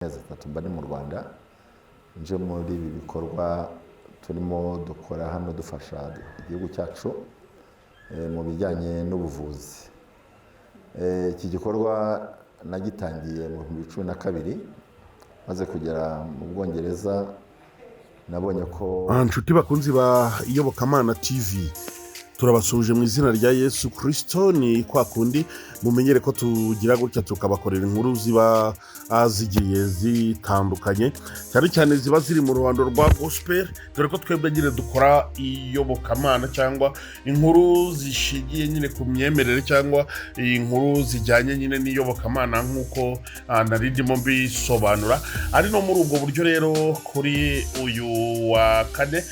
Atatu mbari mu Rwanda nje muri ibi bikorwa turimo dukora hano dufasha igihugu cyacu mu bijyanye n'ubuvuzi. Iki gikorwa nagitangiye mu 2012 maze kugera mu Bwongereza nabonye ko inshuti bakunzi ba Iyobokamana TV turabasuje mu izina rya Yesu Kristo. Ni kwa kundi mumenyere ko tugira gutya tukabakorera inkuru ziba zigiye zitandukanye, cyane cyane ziba ziri mu ruhando rwa gospel, dore ko twebwe nyine dukora iyobokamana cyangwa inkuru zishigiye nyine ku myemerere cyangwa inkuru zijyanye nyine n'iyobokamana nk'uko narindimo mbisobanura. Ari no muri ubwo buryo rero kuri uyu wa kane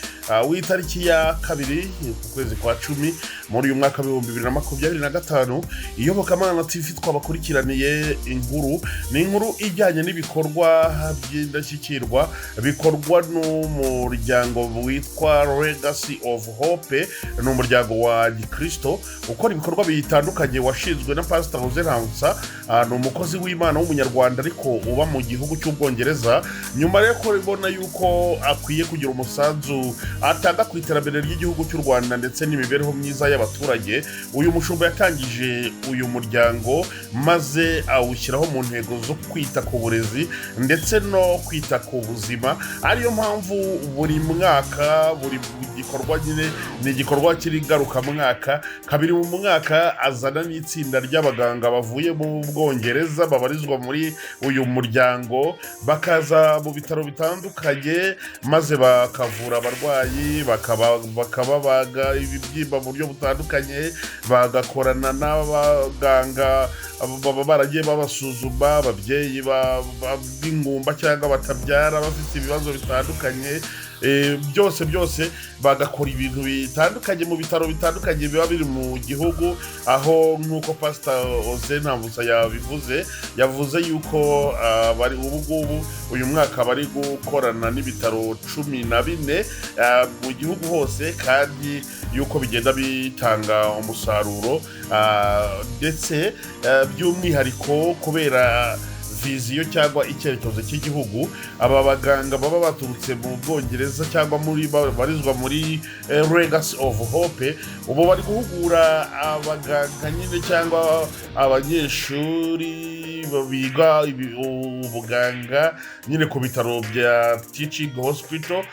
w'itariki ya 2 ku kwezi kwa 10 muri uyu mwaka wa 2025 Iyobokamana TV twabakurikiraniye inkuru. Ni inkuru ijyanye n'ibikorwa by'indashyikirwa bikorwa n'umuryango witwa Legacy of Hope, ni umuryango wa Gikristo ukora ibikorwa bitandukanye washinzwe na Pasiteri Azanye, ni umukozi w'Imana w'umunyarwanda ariko uba mu gihugu cy'Ubwongereza. Nyuma rero ko ibona yuko akwiye kugira umusanzu atanga ku iterambere ry'igihugu cy'u Rwanda ndetse n'imibereho myiza y'abaturage, uyu mushumba yatangije uyu muryango maze awushyiraho mu ntego zo kwita ku burezi ndetse no kwita ku buzima. Ariyo mpamvu buri mwaka buri gikorwa nyine ni igikorwa kiri ngaruka mwaka kabiri mu mwaka azana n'itsinda ry'abaganga bavuye mu Bwongereza babarizwa muri uyu muryango, bakaza mu bitaro bitandukanye maze bakavura abarwayi, bakababaga ibibyimba mu buryo butandukanye, bagakorana n'abaganga baba baragiye babasuzuma ababyeyi b'ingumba cyangwa batabyara bafite ibibazo bitandukanye. Byose bagakora ibintu bitandukanye mu bitaro bitandukanye biba biri mu gihugu, aho nk'uko Pasiteri Azanye yavuze yuko bari ubu uyu mwaka bari gukorana n'ibitaro 14 mu gihugu hose, kandi yuko bigenda bitanga umusaruro ndetse by'umwihariko kubera viziyo cyangwa icyerekezo cy'igihugu. Aba baganga baba baturutse mu Bwongereza cyangwa muri barizwa muri Legacy of Hope, ubu bari guhugura abaganga nyine cyangwa abanyeshuri biga ubuganga nyine ku bitaro bya Teaching Hospital,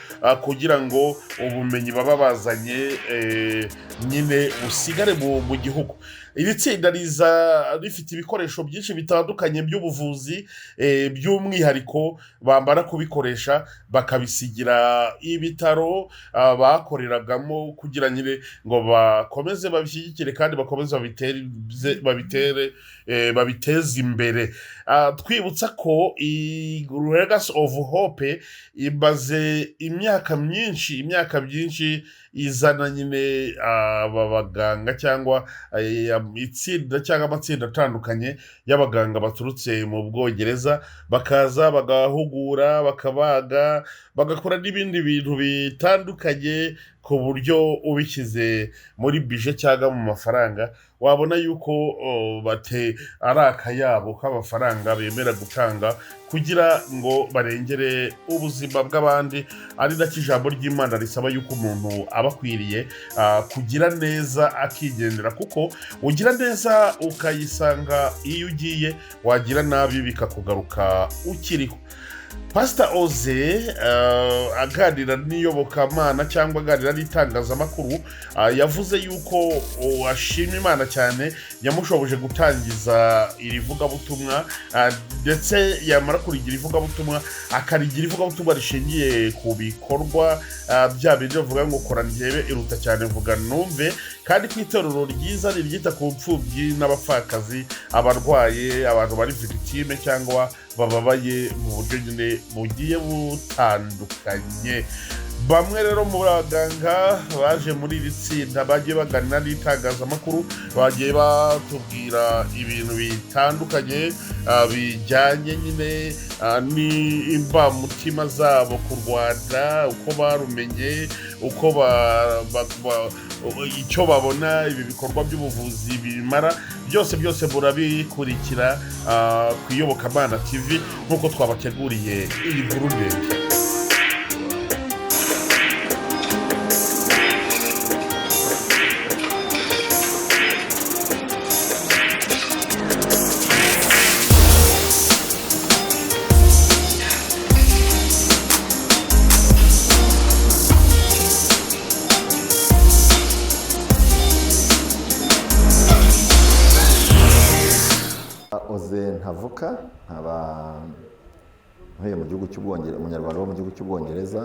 kugira ngo ubumenyi baba bazanye nyine busigare mu gihugu. Iri tsinda riza rifite ibikoresho byinshi bitandukanye by'ubuvuzi, by'umwihariko bambara kubikoresha bakabisigira ibitaro bakoreragamo kugira nyine ngo bakomeze babishyigikire kandi bakomeze babiteze imbere. Twibutsa ko Legacy of Hope imaze imyaka myinshi izana nyine aba baganga cyangwa itsinda cyangwa amatsinda atandukanye y'abaganga baturutse mu Bwongereza, bakaza bagahugura, bakabaga, bagakora n'ibindi bintu bitandukanye ku buryo ubishyize muri budget cyangwa mu mafaranga wabona yuko ari akayabo k'amafaranga bemera gutanga kugira ngo barengere ubuzima bw'abandi. Ari nacyo ijambo ry'Imana risaba yuko umuntu aba akwiriye kugira neza akigendera, kuko ugira neza ukayisanga iyo ugiye, wagira nabi bikakugaruka ukiriho. Pasiteri Azanye aganira n'iyobokamana cyangwa aganira n'itangazamakuru yavuze yuko ashima Imana cyane yamushoboje gutangiza iri vugabutumwa, ndetse yamara kurigira ivugabutumwa akarigira ivugabutumwa rishingiye ku bikorwa bya bindi bavuga ngo kora ndebe iruta cyane vuga numve, kandi ku itorero ryiza riryita ku mfubyi n'abapfakazi, abarwaye, abantu bari victime cyangwa bababaye mu buryo nyine bugiye butandukanye. bamwe rero mu baganga baje muri iri tsinda bagiye baganira n'itangazamakuru, bagiye batubwira ibintu bitandukanye bijyanye nyine n'imbamutima zabo ku Rwanda, uko barumenye, uko icyo babona ibi bikorwa by'ubuvuzi bimara, byose murabikurikira ku Iyobokamana TV nk'uko twabateguriye iyi nkuru ndende. Ntavuka nkaba ntuye mu gihugu cy'Ubwongereza, umunyarwanda wo mu gihugu cy'Ubwongereza,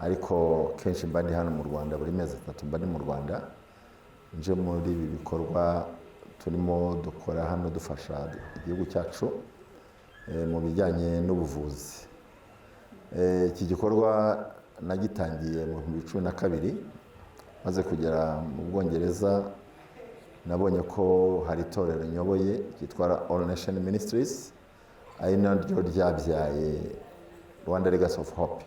ariko kenshi mba ndi hano mu Rwanda, buri mezi 3 mba ndi mu Rwanda, nje muri ibi bikorwa turimo dukora hano dufasha igihugu cyacu mu bijyanye n'ubuvuzi. Iki gikorwa nagitangiye mu 2012 maze kugera mu Bwongereza. Nabonye ko hari itorero nyoboye cyitwa All Nation Ministries, ari naryo ryabyaye Rwanda Legacy of Hope.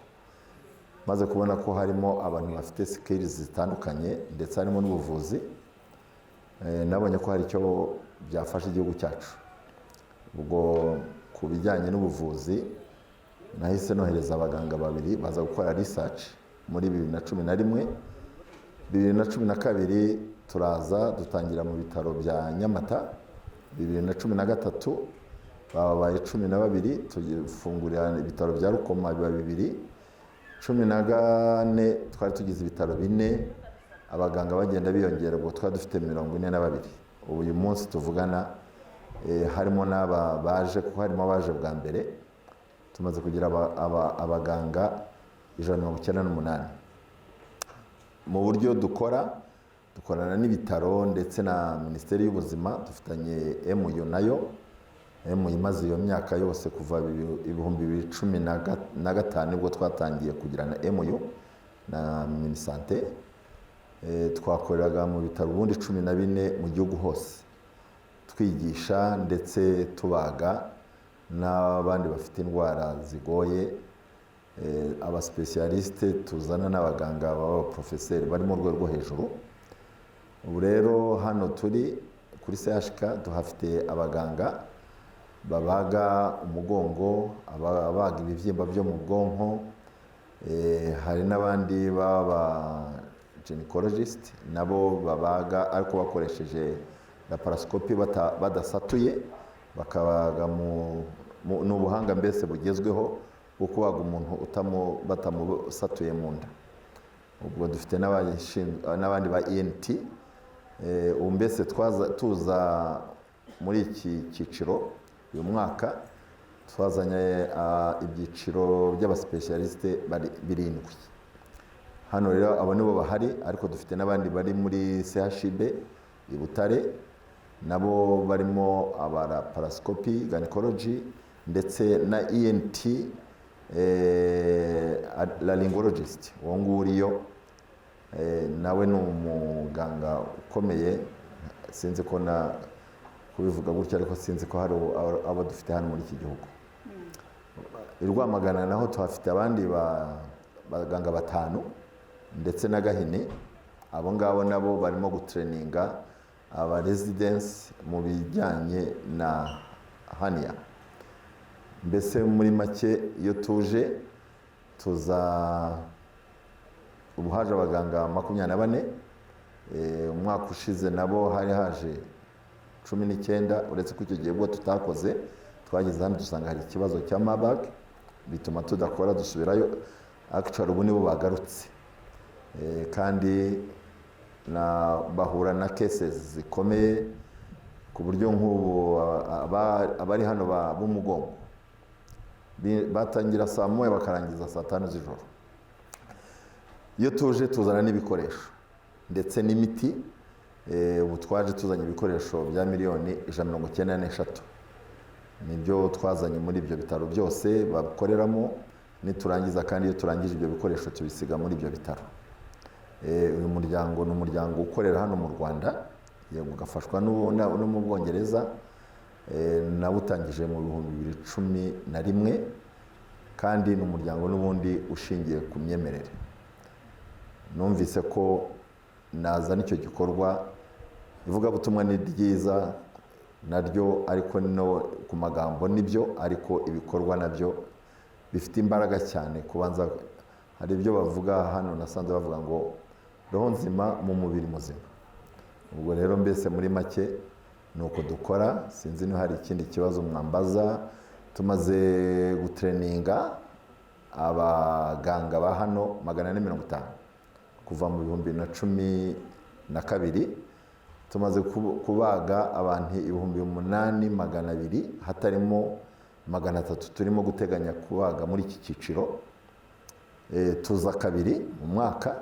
Maze kubona ko harimo abantu bafite skills zitandukanye ndetse harimo n'ubuvuzi, nabonye ko hari icyo byafasha igihugu cyacu. Ubwo ku bijyanye n'ubuvuzi nahise nohereza abaganga babiri baza gukora research muri 2011. 2012 turaza dutangira mu bitaro bya Nyamata. 2013 babaye 12, tugifungurira ibitaro bya Rukoma biba 2. 14 twari tugize ibitaro 4, abaganga bagenda biyongera, ubwo twari dufite 42. Uyu munsi tuvugana harimo n'aba baje, kuko harimo abaje bwa mbere, tumaze kugira abaganga 198. Mu buryo dukorana n'ibitaro ndetse na Minisiteri y'Ubuzima, dufitanye MU nayo. MU imaze iyo myaka yose kuva 2015 ubwo twatangiye kugirana MU na Minisante. Twakoreraga mu bitaro ubundi 14 mu gihugu hose, twigisha ndetse tubaga n'abandi bafite indwara zigoye. Aba specialiste tuzana n'abaganga baba professeur bari mu rwego rwo hejuru. Ubu rero hano turi kuri CHK tuhafite abaganga babaga umugongo, ababaga ibibyimba byo mu bwonko, hari n'abandi baba gynecologist nabo babaga ariko bakoresheje laparoscopy badasatuye, bakabaga n'ubuhanga mbese bugezweho bwo kubaga umuntu batamusatuye mu nda. Ubwo dufite n'abandi ba ENT. Ubu mbese tuza muri iki cyiciro uyu mwaka twazanye ibyiciro by'abaspecialiste 7. Hano rero abo nibo bahari, ariko dufite n'abandi bari muri CHB i Butare, nabo barimo abalaparoscopy, gynecology ndetse na ENT, laryngologist. Uwo nguriyo nawe ni umuganga ukomeye, sinzi ko na kubivuga gutya, ariko sinzi ko hari abo dufite hano muri iki gihugu. I Rwamagana naho tuhafite abandi baganga 5 ndetse na Gahini. Abo ngabo nabo barimo gutraininga aba residents mu bijyanye na hania. Mbese muri make iyo tuje ubu haje abaganga 24. Umwaka ushize nabo hari haje 19, uretse ko icyo gihe ubwo tutakoze twageze hano dusanga hari ikibazo cya Marburg, bituma tudakora dusubirayo. Actually ubu nibo bagarutse, kandi bahura na cases zikomeye ku buryo nk'ubu abari hano b'umugongo batangira saa 1 bakarangiza saa 5 z'ijoro. Iyo tuje tuzana n'ibikoresho ndetse n'imiti. Ubu twaje tuzanye ibikoresho bya miliyoni 194. Nibyo twazanye muri ibyo bitaro byose bakoreramo, niturangiza kandi iyo turangije ibyo bikoresho tubisiga muri ibyo bitaro. Uyu muryango ni umuryango ukorera hano mu Rwanda, ugafashwa no mu Bwongereza, nawutangije mu 2011 kandi ni umuryango n'ubundi ushingiye ku myemerere. Numvise ko naza n'icyo gikorwa, ivugabutumwa ni ryiza naryo, ariko no ku magambo nibyo, ariko ibikorwa nabyo bifite imbaraga cyane. Kubanza hari ibyo bavuga hano, nasanze bavuga ngo roho nzima mu mubiri muzima. Ubwo rero mbese muri make ni uko dukora. Sinzi niba hari ikindi kibazo mwambaza. Tumaze gutreninga abaganga ba hano 450 kuva mu 2012. Tumaze kubaga abantu 8200, hatarimo 300 turimo guteganya kubaga muri iki cyiciro. Tuza kabiri mu mwaka,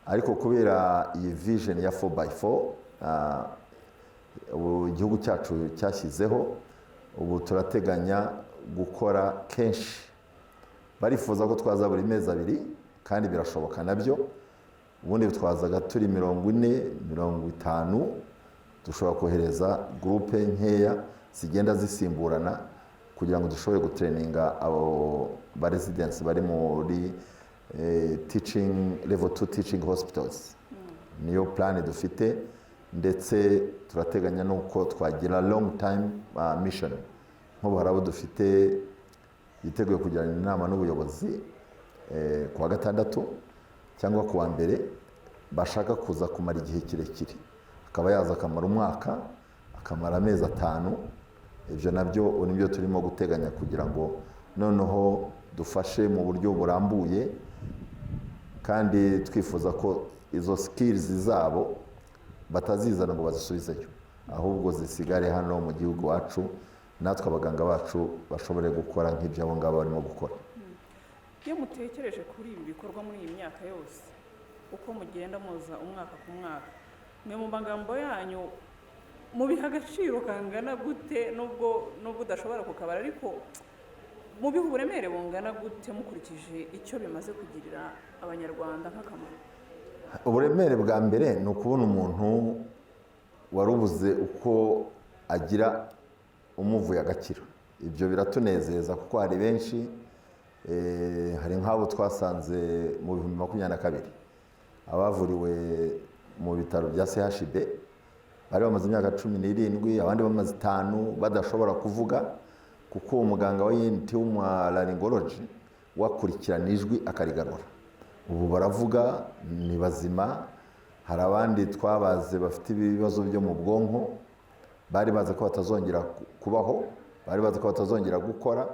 ariko kubera iyi vision ya 4x4 igihugu cyacu cyashyizeho, ubu turateganya gukora kenshi. Barifuza ko twaza buri mezi 2 kandi birashoboka nabyo. Ubundi twazaga turi 40-50, dushobora kohereza groupe nkeya zigenda zisimburana kugira ngo dushobore gutreninga abo ba residents bari muri teaching level 2 teaching hospitals. Niyo plan dufite, ndetse turateganya nuko twagira long time mission. Nk'ubu harabo dufite yiteguye kugirana inama n'ubuyobozi kuwa gatandatu cyangwa kuwa mbere, bashaka kuza kumara igihe kirekire, akaba yaza akamara umwaka, akamara amezi 5. Ibyo nabyo nibyo turimo guteganya kugira ngo noneho dufashe mu buryo burambuye, kandi twifuza ko izo skills zabo batazizana ngo bazisubizeyo, ahubwo zisigare hano mu gihugu wacu, natwe abaganga bacu bashobore gukora nk'ibyo abo ngabo barimo gukora. Iyo mutekereje kuri ibi bikorwa muri iyi myaka yose, uko mugenda muza umwaka ku mwaka, mwe mu magambo yanyu mubiha agaciro kangana gute? Nubwo udashobora kukabara, ariko mubiha uburemere bungana gute mukurikije icyo bimaze kugirira abanyarwanda nk'akamaro? Uburemere bwa mbere ni ukubona umuntu warubuze uko agira umuvuye agakira. Ibyo biratunezeza kuko hari benshi, hari nk'abo twasanze mu 2022 abavuriwe mu bitaro bya CHB, bari bamaze imyaka 17, abandi bamaze 5 badashobora kuvuga, kuko umuganga w'inti w'umularyngology wakurikirana ijwi akarigarura. Ubu baravuga, ni bazima. Hari abandi twabaze bafite ibibazo byo mu bwonko, bari bazi ko batazongera kubaho, bari bazi ko batazongera gukora,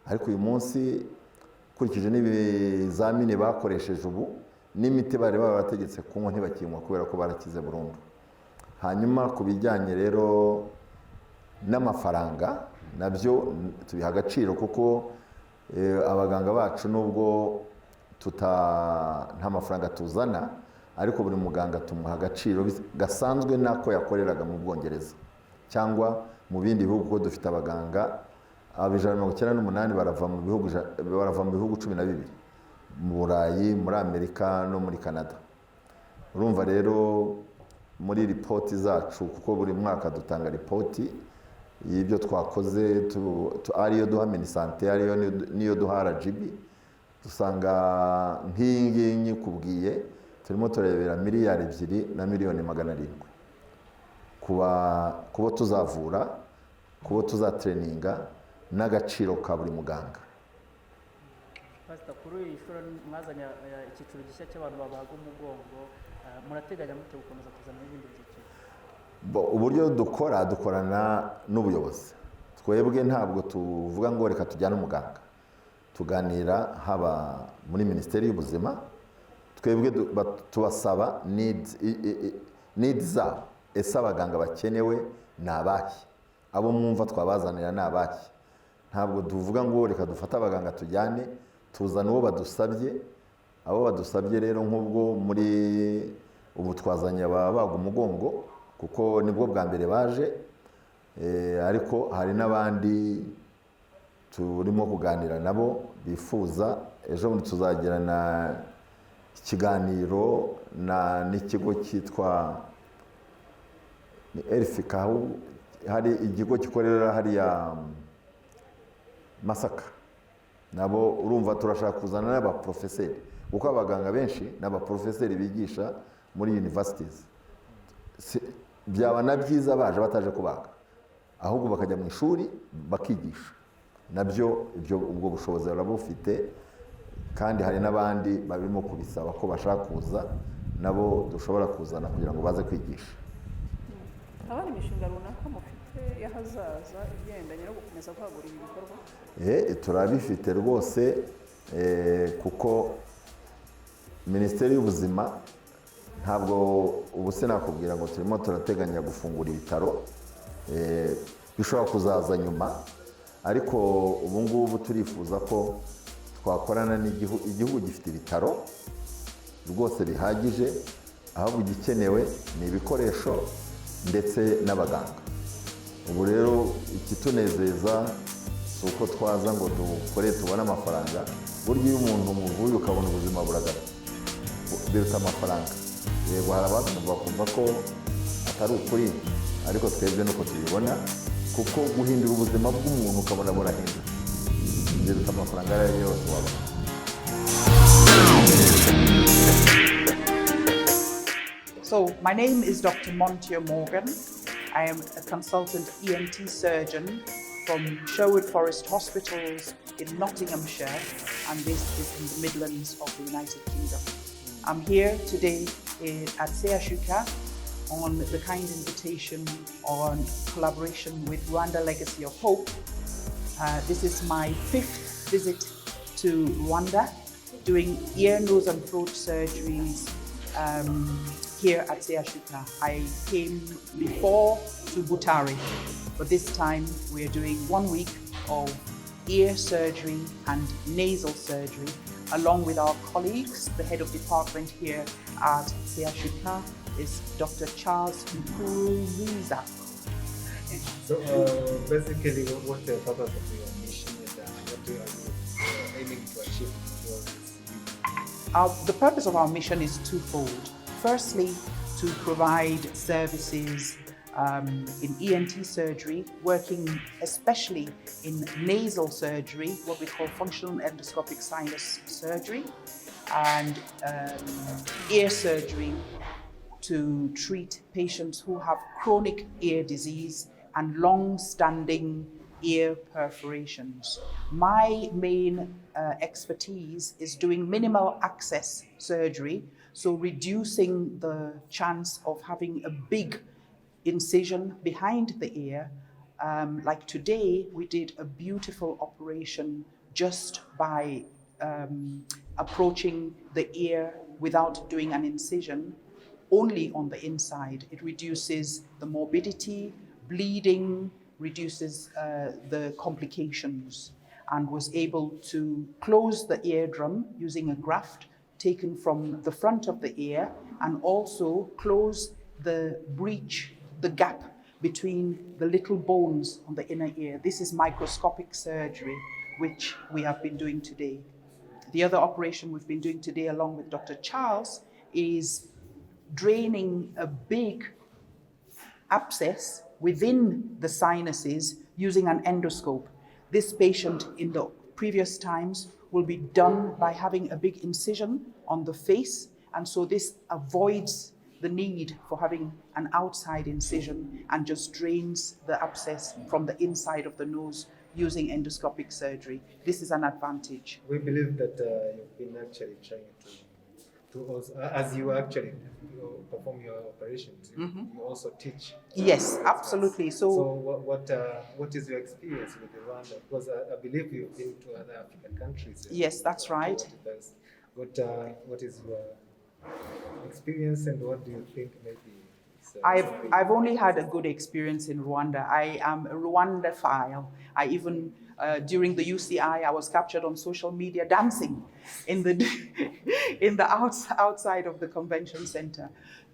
ariko uyu munsi kurikije n'ibizamini bakoresheje ubu n'imiti bari barategetse kunywa ntibakinywa kubera ko barakize burundu. Hanyuma ku bijyanye rero n'amafaranga, nabyo tubiha agaciro, kuko abaganga bacu nubwo nta mafaranga tuzana, ariko buri muganga tumuha agaciro gasanzwe nako yakoreraga mu Bwongereza cyangwa mu bindi bihugu, kuko dufite abaganga 198 barava mu bihugu 12 mu Burayi, muri Amerika no muri Canada. Urumva rero muri ripoti zacu, kuko buri mwaka dutanga ripoti y'ibyo twakoze, ariyo duha minisante, ariyo niyo duha RGB, dusanga nk'ingi nyikubwiye turimo turebera miliyari 2 na miliyoni 700 kubo tuzavura, kubo tuzatreninga, n'agaciro ka buri muganga. Pastor, kuri iyi shuro mwazanye icyiciro gishya cy'abantu babaga umugongo, murateganya mute gukomeza kuzana n'ibindi byiciro? Uburyo dukorana n'ubuyobozi. Twebwe ntabwo tuvuga ngo reka tujyane umuganga, tuganira haba muri Minisiteri y'Ubuzima. Twebwe tubasaba needs zabo. Ese abaganga bakenewe ni abahe? Abo mwumva twabazanira ni abahe? Ntabwo tuvuga ngo reka dufate abaganga tujyane, tuzana uwo badusabye. Abo badusabye rero nk'ubwo muri ubu twazanye ababaga umugongo, kuko nibwo bwa mbere baje, ariko hari n'abandi turimo kuganira nabo bifuza. Ejo bundi tuzagirana ikiganiro n'ikigo cyitwa Elfika, hari ikigo gikorera hariya Masaka. Nabo urumva turashaka kuzana n'abaprofeseri, kuko abaganga benshi n'abaprofeseri bigisha muri universities. Byaba na byiza baje bataje kubaga, ahubwo bakajya mu ishuri bakigisha. Nabyo ubwo bushobozi barabufite, kandi hari n'abandi barimo kubisaba ko bashaka kuza, nabo dushobora kuzana kugira ngo baze kwigisha. Abari imishinga runaka mufite y'ahazaza igendanye no gukomeza kwagura ibi bikorwa? Turabifite rwose, kuko Minisiteri y'Ubuzima ntabwo ubu sinakubwira ngo turimo turateganya gufungura ibitaro, bishobora kuzaza nyuma, ariko ubu ngubu turifuza ko twakorana n'igihugu. Igihugu gifite ibitaro rwose bihagije, ahubwo igikenewe ni ibikoresho ndetse n'abaganga. Ubu rero ikitunezeza si uko twaza ngo dukore tubone amafaranga. Burya iyo umuntu umuvuye ukabona ubuzima buragana, biruta amafaranga. Yego hari abantu bakumva ko atari ukuri, ariko twebwe nuko tubibona, kuko guhindura ubuzima bw'umuntu ukabona burahindura biruta amafaranga ayo yose wabona. So my name is Dr. Montier Morgan. I am a consultant ENT surgeon from Sherwood Forest Hospitals in Nottinghamshire, and this is in the Midlands of the United Kingdom. I'm here today at Seashuka on the kind invitation on collaboration with Rwanda Legacy of Hope. This is my 5th visit to Rwanda, doing ear, nose and throat surgeries here at Seashuka. I came before to Butare, but this time we're doing 1 week of ear surgery and nasal surgery, along with our colleagues. The head of department here at Seashuka is Dr. Charles Nkuru. So basically, what's the purpose of your mission and what are you aiming to achieve with The purpose of our mission is twofold. Firstly, to provide services in ENT surgery, working especially in nasal surgery, what we call functional endoscopic sinus surgery, and ear surgery to treat patients who have chronic ear disease and long-standing ear perforations. My main expertise is doing minimal access surgery, so reducing the chance of having a big incision behind the ear. Like today, we did a beautiful operation just by approaching the ear without doing an incision, only on the inside. It reduces the morbidity, bleeding, reduces the complications, and was able to close the eardrum using a graft taken from the front of the ear, and also close the breach, the gap between the little bones on the inner ear. This is microscopic surgery, which we have been doing today. The other operation we've been doing today, along with Dr. Charles, is draining a big abscess within the sinuses using an endoscope. This patient in the previous times will be done by having a big incision on the face, and so this avoids the need for having an outside incision and just drains the abscess from the inside of the nose using endoscopic surgery. This is an advantage. We believe that you've been actually trying to also, as you actually perform your operations, you also teach. Yes, absolutely. So what is your experience with Rwanda? Because I believe you've been to other African countries. Yes, that's right. What is your experience, and what do you think maybe? I've only had a good experience in Rwanda. I am a Rwandaphile. I even during the UCI, I was captured on social media dancing in the outside of the convention center.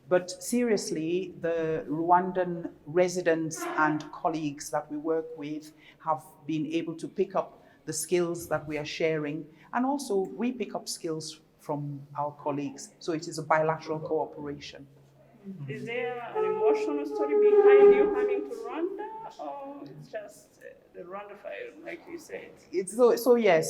But seriously, the Rwandan residents and colleagues that we work with have been able to pick up the skills that we are sharing, and also we pick up skills from our colleagues. So it is a bilateral cooperation. Is there an emotional story behind you coming to Rwanda, or it's just the Rwanda file, like you said? Yes.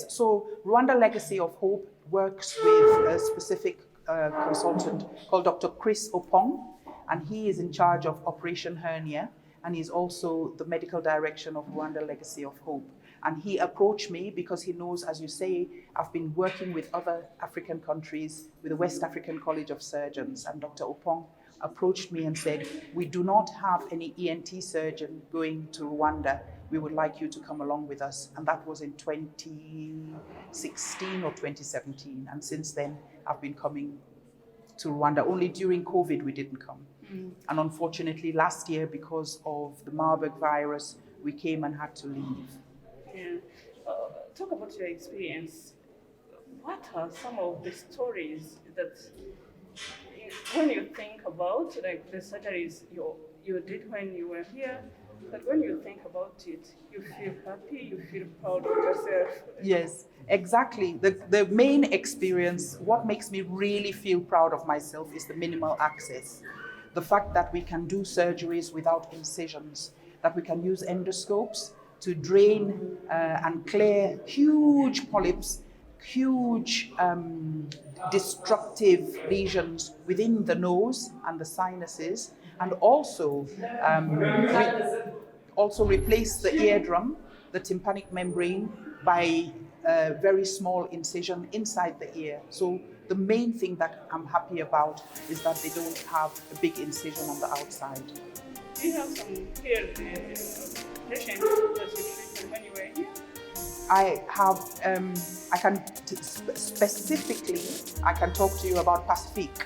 So Rwanda Legacy of Hope works with a specific consultant called Dr. Chris Opong, and he is in charge of Operation Hernia, and he's also the medical direction of Rwanda Legacy of Hope. And he approached me because he knows, as you say, I've been working with other African countries, with the West African College of Surgeons, and Dr. Opong approached me and said, we do not have any ENT surgeon going to Rwanda. We would like you to come along with us. And that was in 2016 or 2017. And since then, I've been coming to Rwanda. Only during COVID, we didn't come. And unfortunately, last year, because of the Marburg virus, we came and had to leave. Yeah. Talk about your experience. What are some of the stories that, when you think about, like the surgeries you did when you were here, but when you think about it, you feel happy, you feel proud of yourself? Yes, exactly. The main experience, what makes me really feel proud of myself, is the minimal access. The fact that we can do surgeries without incisions, that we can use endoscopes to drain and clear huge polyps, huge destructive lesions within the nose and the sinuses, and also replace the eardrum, the tympanic membrane, by a very small incision inside the ear. So the main thing that I'm happy about is that they don't have a big incision on the outside. Do you have some here patients that you treated when you were here? I have, specifically, I can talk to you about Pacifique.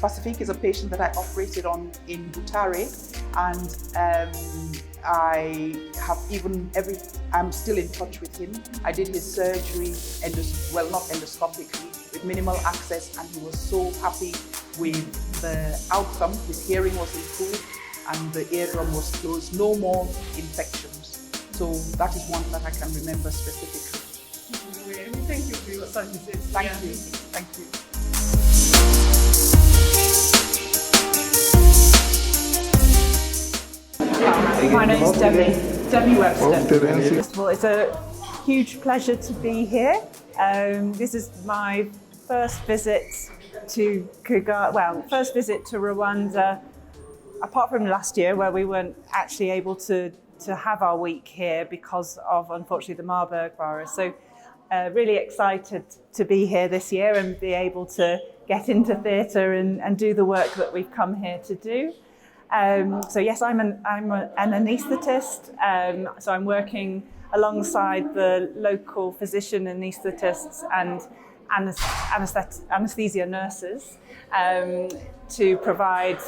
Pacifique is a patient that I operated on in Butare, and I'm still in touch with him. I did his surgery, not endoscopically, with minimal access, and he was so happy with the outcome. His hearing was improved and the eardrum was closed, no more infections. So that is one that I can remember specifically. Thank you for your services. Thank you. Thank you. My name's Debbie Webster. First of all, it's a huge pleasure to be here. This is my first visit to Rwanda, apart from last year where we weren't actually able to have our week here because of, unfortunately, the Marburg virus. So really excited to be here this year and be able to get into theatre and do the work that we've come here to do. So yes, I'm an anaesthetist, so I'm working alongside the local physician anaesthetists and anaesthesia nurses to provide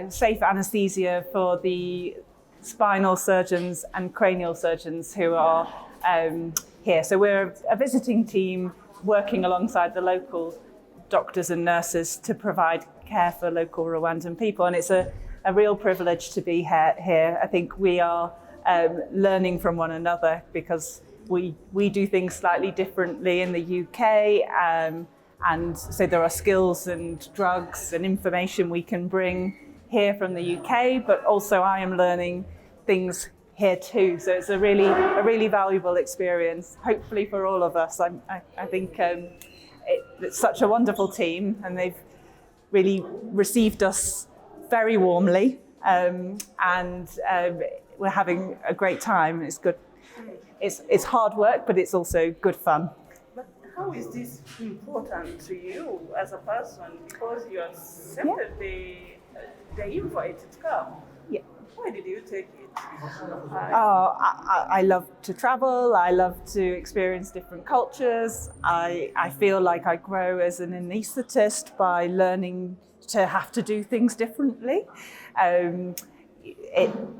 safe anaesthesia for the spinal surgeons and cranial surgeons who are here. So we're a visiting team working alongside the local doctors and nurses to provide care for local Rwandan people, and it's a real privilege to be here. I think we are learning from one another because we do things slightly differently in the UK, and so there are skills and drugs and information we can bring here from the UK, but also I am learning things here too. So it's a really valuable experience, hopefully for all of us. I think it's such a wonderful team, and they've really received us very warmly, and we're having a great time. It's good. It's hard work, but it's also good fun. But how is this important to you as a person? Because you accepted the invite to come. Yeah. Why did you take it? I love to travel. I love to experience different cultures. I feel like I grow as an anaesthetist by learning to have to do things differently.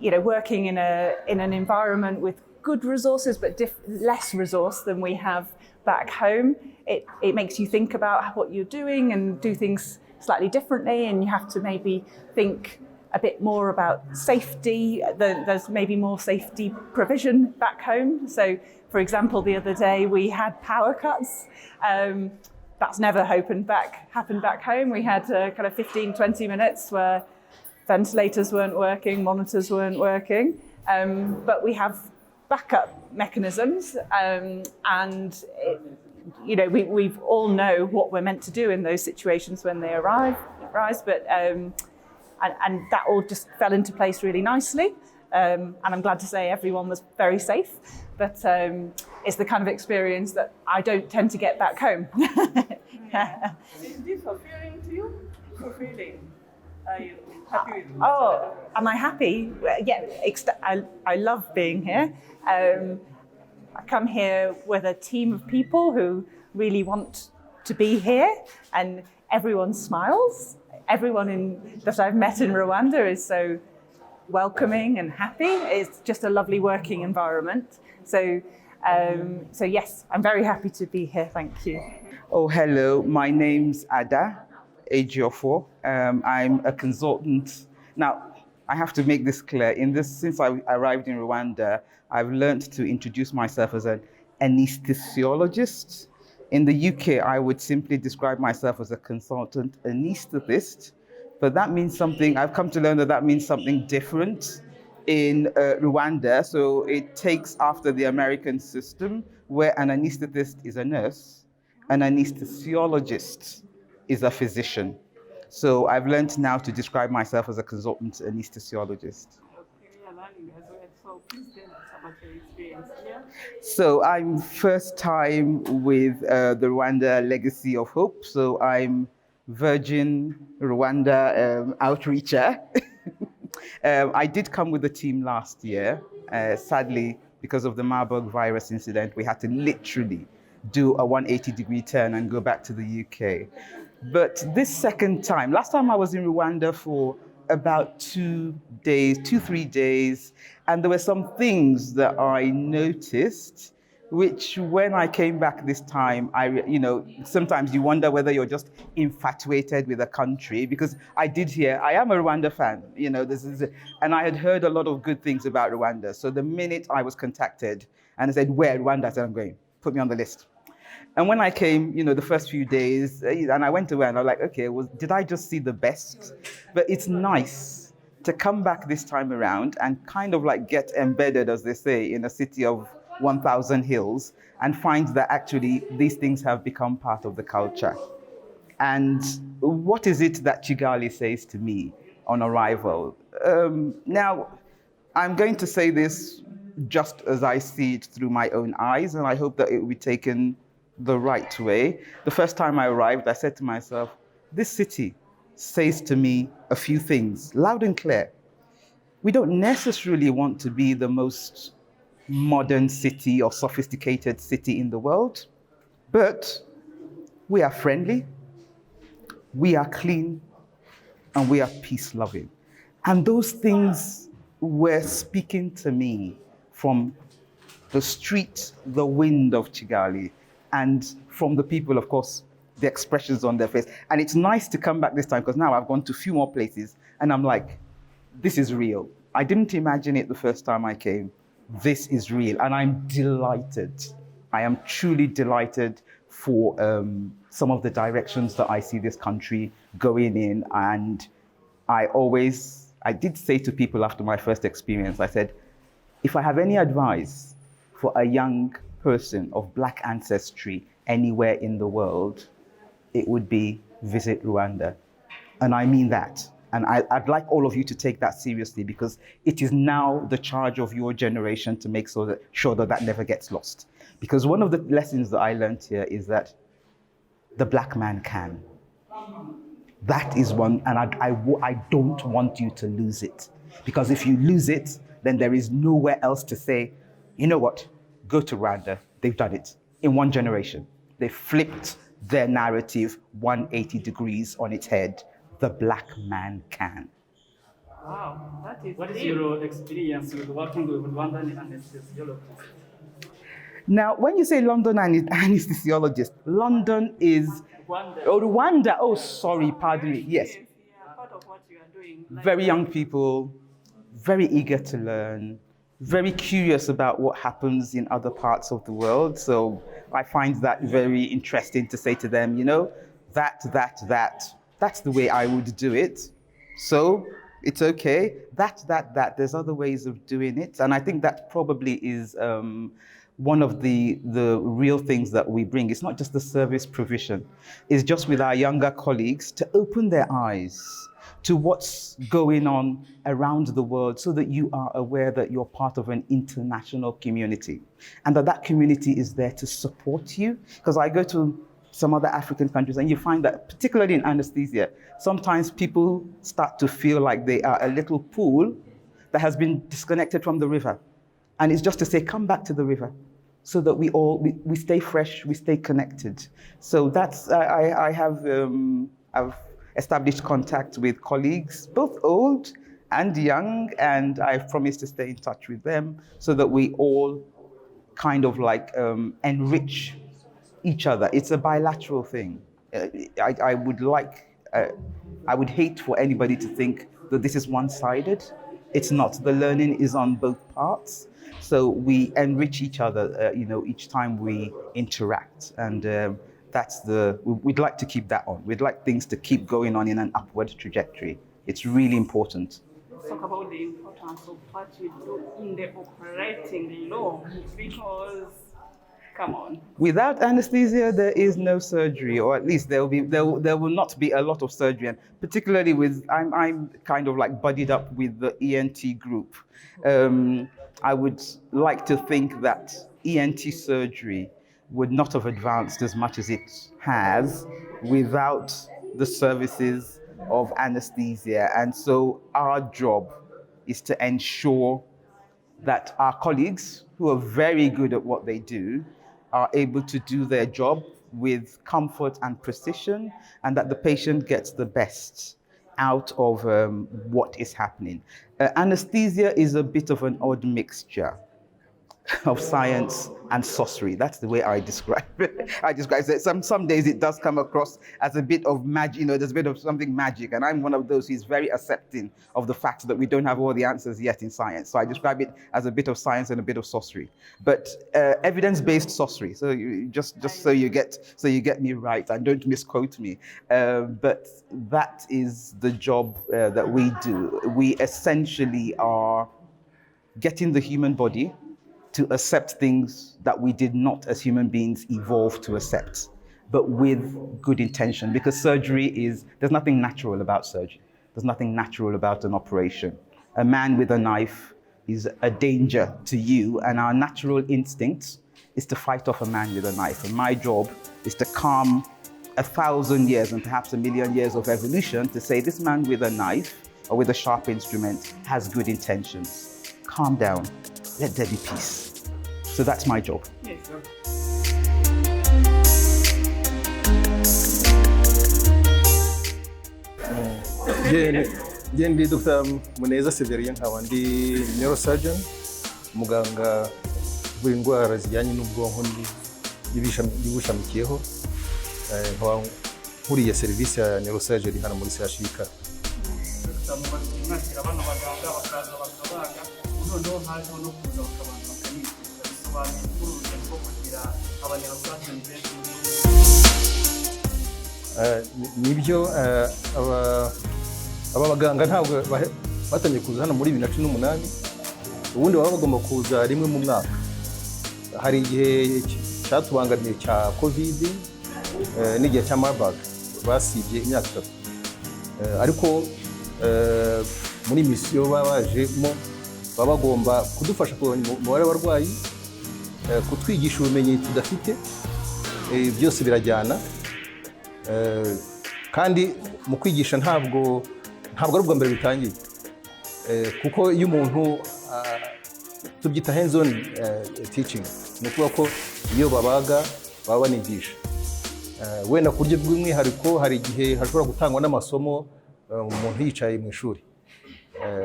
Working in an environment with good resources but less resource than we have back home, it makes you think about what you're doing and do things slightly differently, and you have to maybe think a bit more about safety. There's maybe more safety provision back home. So For example, the other day we had power cuts. That's never happened back home. We had kind of 15, 20 minutes where ventilators weren't working, monitors weren't working, but we have backup mechanisms, and we all know what we're meant to do in those situations when they arise. But and that all just fell into place really nicely, and I'm glad to say everyone was very safe. But it's the kind of experience that I don't tend to get back home. Is this fulfilling to you? Fulfilling? Are you happy with it? Oh, am I happy? Yeah, I love being here. I come here with a team of people who really want to be here, and everyone smiles. Everyone that I've met in Rwanda is so welcoming and happy. It's just a lovely working environment. So yes, I'm very happy to be here. Thank you. Oh, hello. My name's Ada Ejiofo. I'm a consultant. Now, I have to make this clear. Since I arrived in Rwanda, I've learned to introduce myself as an anesthesiologist. In the UK, I would simply describe myself as a consultant anesthetist, but that means something. I've come to learn that means something different in Rwanda. So it takes after the American system, where an anesthetist is a nurse, an anesthesiologist is a physician. So I've learned now to describe myself as a consultant anesthesiologist. So please tell us about your experience here. So I'm first time with the Rwanda Legacy of Hope. So I'm Virgin Rwanda outreacher. I did come with the team last year. Sadly, because of the Marburg virus incident, we had to literally do a 180-degree turn and go back to the UK. But this second time, last time I was in Rwanda for about 2 days, 3 days, and there were some things that I noticed, which when I came back this time, sometimes you wonder whether you're just infatuated with a country, because I am a Rwanda fan, and I had heard a lot of good things about Rwanda. So the minute I was contacted and I said, where Rwanda, I said, I'm going, put me on the list. And when I came, the first few days, and I went away and I was like, okay, did I just see the best? But it's nice to come back this time around and kind of like get embedded, as they say, in a city of 1,000 hills, and find that actually these things have become part of the culture. And what is it that Kigali says to me on arrival? Now, I'm going to say this just as I see it through my own eyes, and I hope that it will be taken the right way. The first time I arrived, I said to myself, this city says to me a few things, loud and clear. We don't necessarily want to be the most modern city or sophisticated city in the world, but we are friendly, we are clean, and we are peace-loving. And those things were speaking to me from the street, the wind of Kigali, and from the people, of course, the expressions on their face. And it's nice to come back this time, because now I've gone to a few more places, and I'm like, this is real. I didn't imagine it the first time I came. This is real, and I'm delighted. I am truly delighted for some of the directions that I see this country going in. And I did say to people after my first experience, I said, if I have any advice for a young person of Black ancestry anywhere in the world, it would be visit Rwanda. And I mean that. And I'd like all of you to take that seriously, because it is now the charge of your generation to make sure that never gets lost. Because one of the lessons that I learned here is that the Black man can. That is one, and I don't want you to lose it. Because if you lose it, then there is nowhere else to say, you know what, go to Rwanda. They've done it in one generation. They flipped their narrative 180 degrees on its head. The Black man can. Wow, that is What is your experience with working with Rwandan anesthesiologists? Now, when you say London anesthesiologist, London is Rwanda. Oh, Rwanda. Oh, sorry, pardon me. Yes. part of what you are doing. Like Very young people, very eager to learn, very curious about what happens in other parts of the world. So I find that very interesting to say to them, you know, that's the way I would do it. So it's okay. That. There's other ways of doing it. And I think that probably is one of the real things that we bring. It's not just the service provision. It's just with our younger colleagues to open their eyes to what's going on around the world so that you are aware that you're part of an international community and that community is there to support you. Because I go to some other African countries and you find that, particularly in anesthesia, sometimes people start to feel like they are a little pool that has been disconnected from the river. And it's just to say, come back to the river so that we stay fresh, we stay connected. So that's, I've established contact with colleagues, both old and young, and I've promised to stay in touch with them so that we all kind of like enrich each other. It's a bilateral thing. I would hate for anybody to think that this is one-sided. It's not. The learning is on both parts. So we enrich each other, each time we interact. And we'd like to keep that on. We'd like things to keep going on in an upward trajectory. It's really important. Talk about the importance of what you do in the operating room, because, come on. Without anesthesia, there is no surgery, or at least there will not be a lot of surgery. And particularly I'm kind of like buddied up with the ENT group. I would like to think that ENT surgery would not have advanced as much as it has without the services of anesthesia. And so our job is to ensure that our colleagues, who are very good at what they do, are able to do their job with comfort and precision, and that the patient gets the best out of what is happening. Anesthesia is a bit of an odd mixture of science and sorcery. That's the way I describe it. Some days it does come across as a bit of magic, there's a bit of something magic, and I'm one of those who's very accepting of the fact that we don't have all the answers yet in science. So I describe it as a bit of science and a bit of sorcery, but evidence-based sorcery. So just so you get me right and don't misquote me. But that is the job that we do. We essentially are getting the human body to accept things that we did not as human beings evolve to accept, but with good intention. Because there's nothing natural about surgery. There's nothing natural about an operation. A man with a knife is a danger to you, and our natural instinct is to fight off a man with a knife. And my job is to calm 1,000 years and perhaps 1,000,000 years of evolution to say this man with a knife or with a sharp instrument has good intentions. Calm down. Let there be peace. So that's my job. Yes, sir. Ndi Dr. Muneza Severien, nkaba ndi neurosurgeon, muganga uvura indwara zijyanye n'ubwonko n'ibishamikiyeho. Nkaba nkuriye serivisi ya neurosurgery hano muri CHUK. Nibyo abaganga ntabwo batangiye kuza hano muri 2018, ubundi baba bagomba kuza rimwe mu mwaka. Hari igihe cyatubangamiye cya covid n'igihe cya Marburg basibye imyaka 3, ariko muri misiyo babajemo baba bagomba kudufasha kubona umubare w'abarwayi, kutwigisha ubumenyi tudafite, byose birajyana. Kandi mu kwigisha ntabwo ari ubwa mbere bitangiye, kuko iyo umuntu tubyita hands on teaching, ni ukuvuga ko iyo babaga baba banigisha. Wenda ku buryo bw'umwihariko hari igihe hashobora gutangwa n'amasomo umuntu yicaye mu ishuri,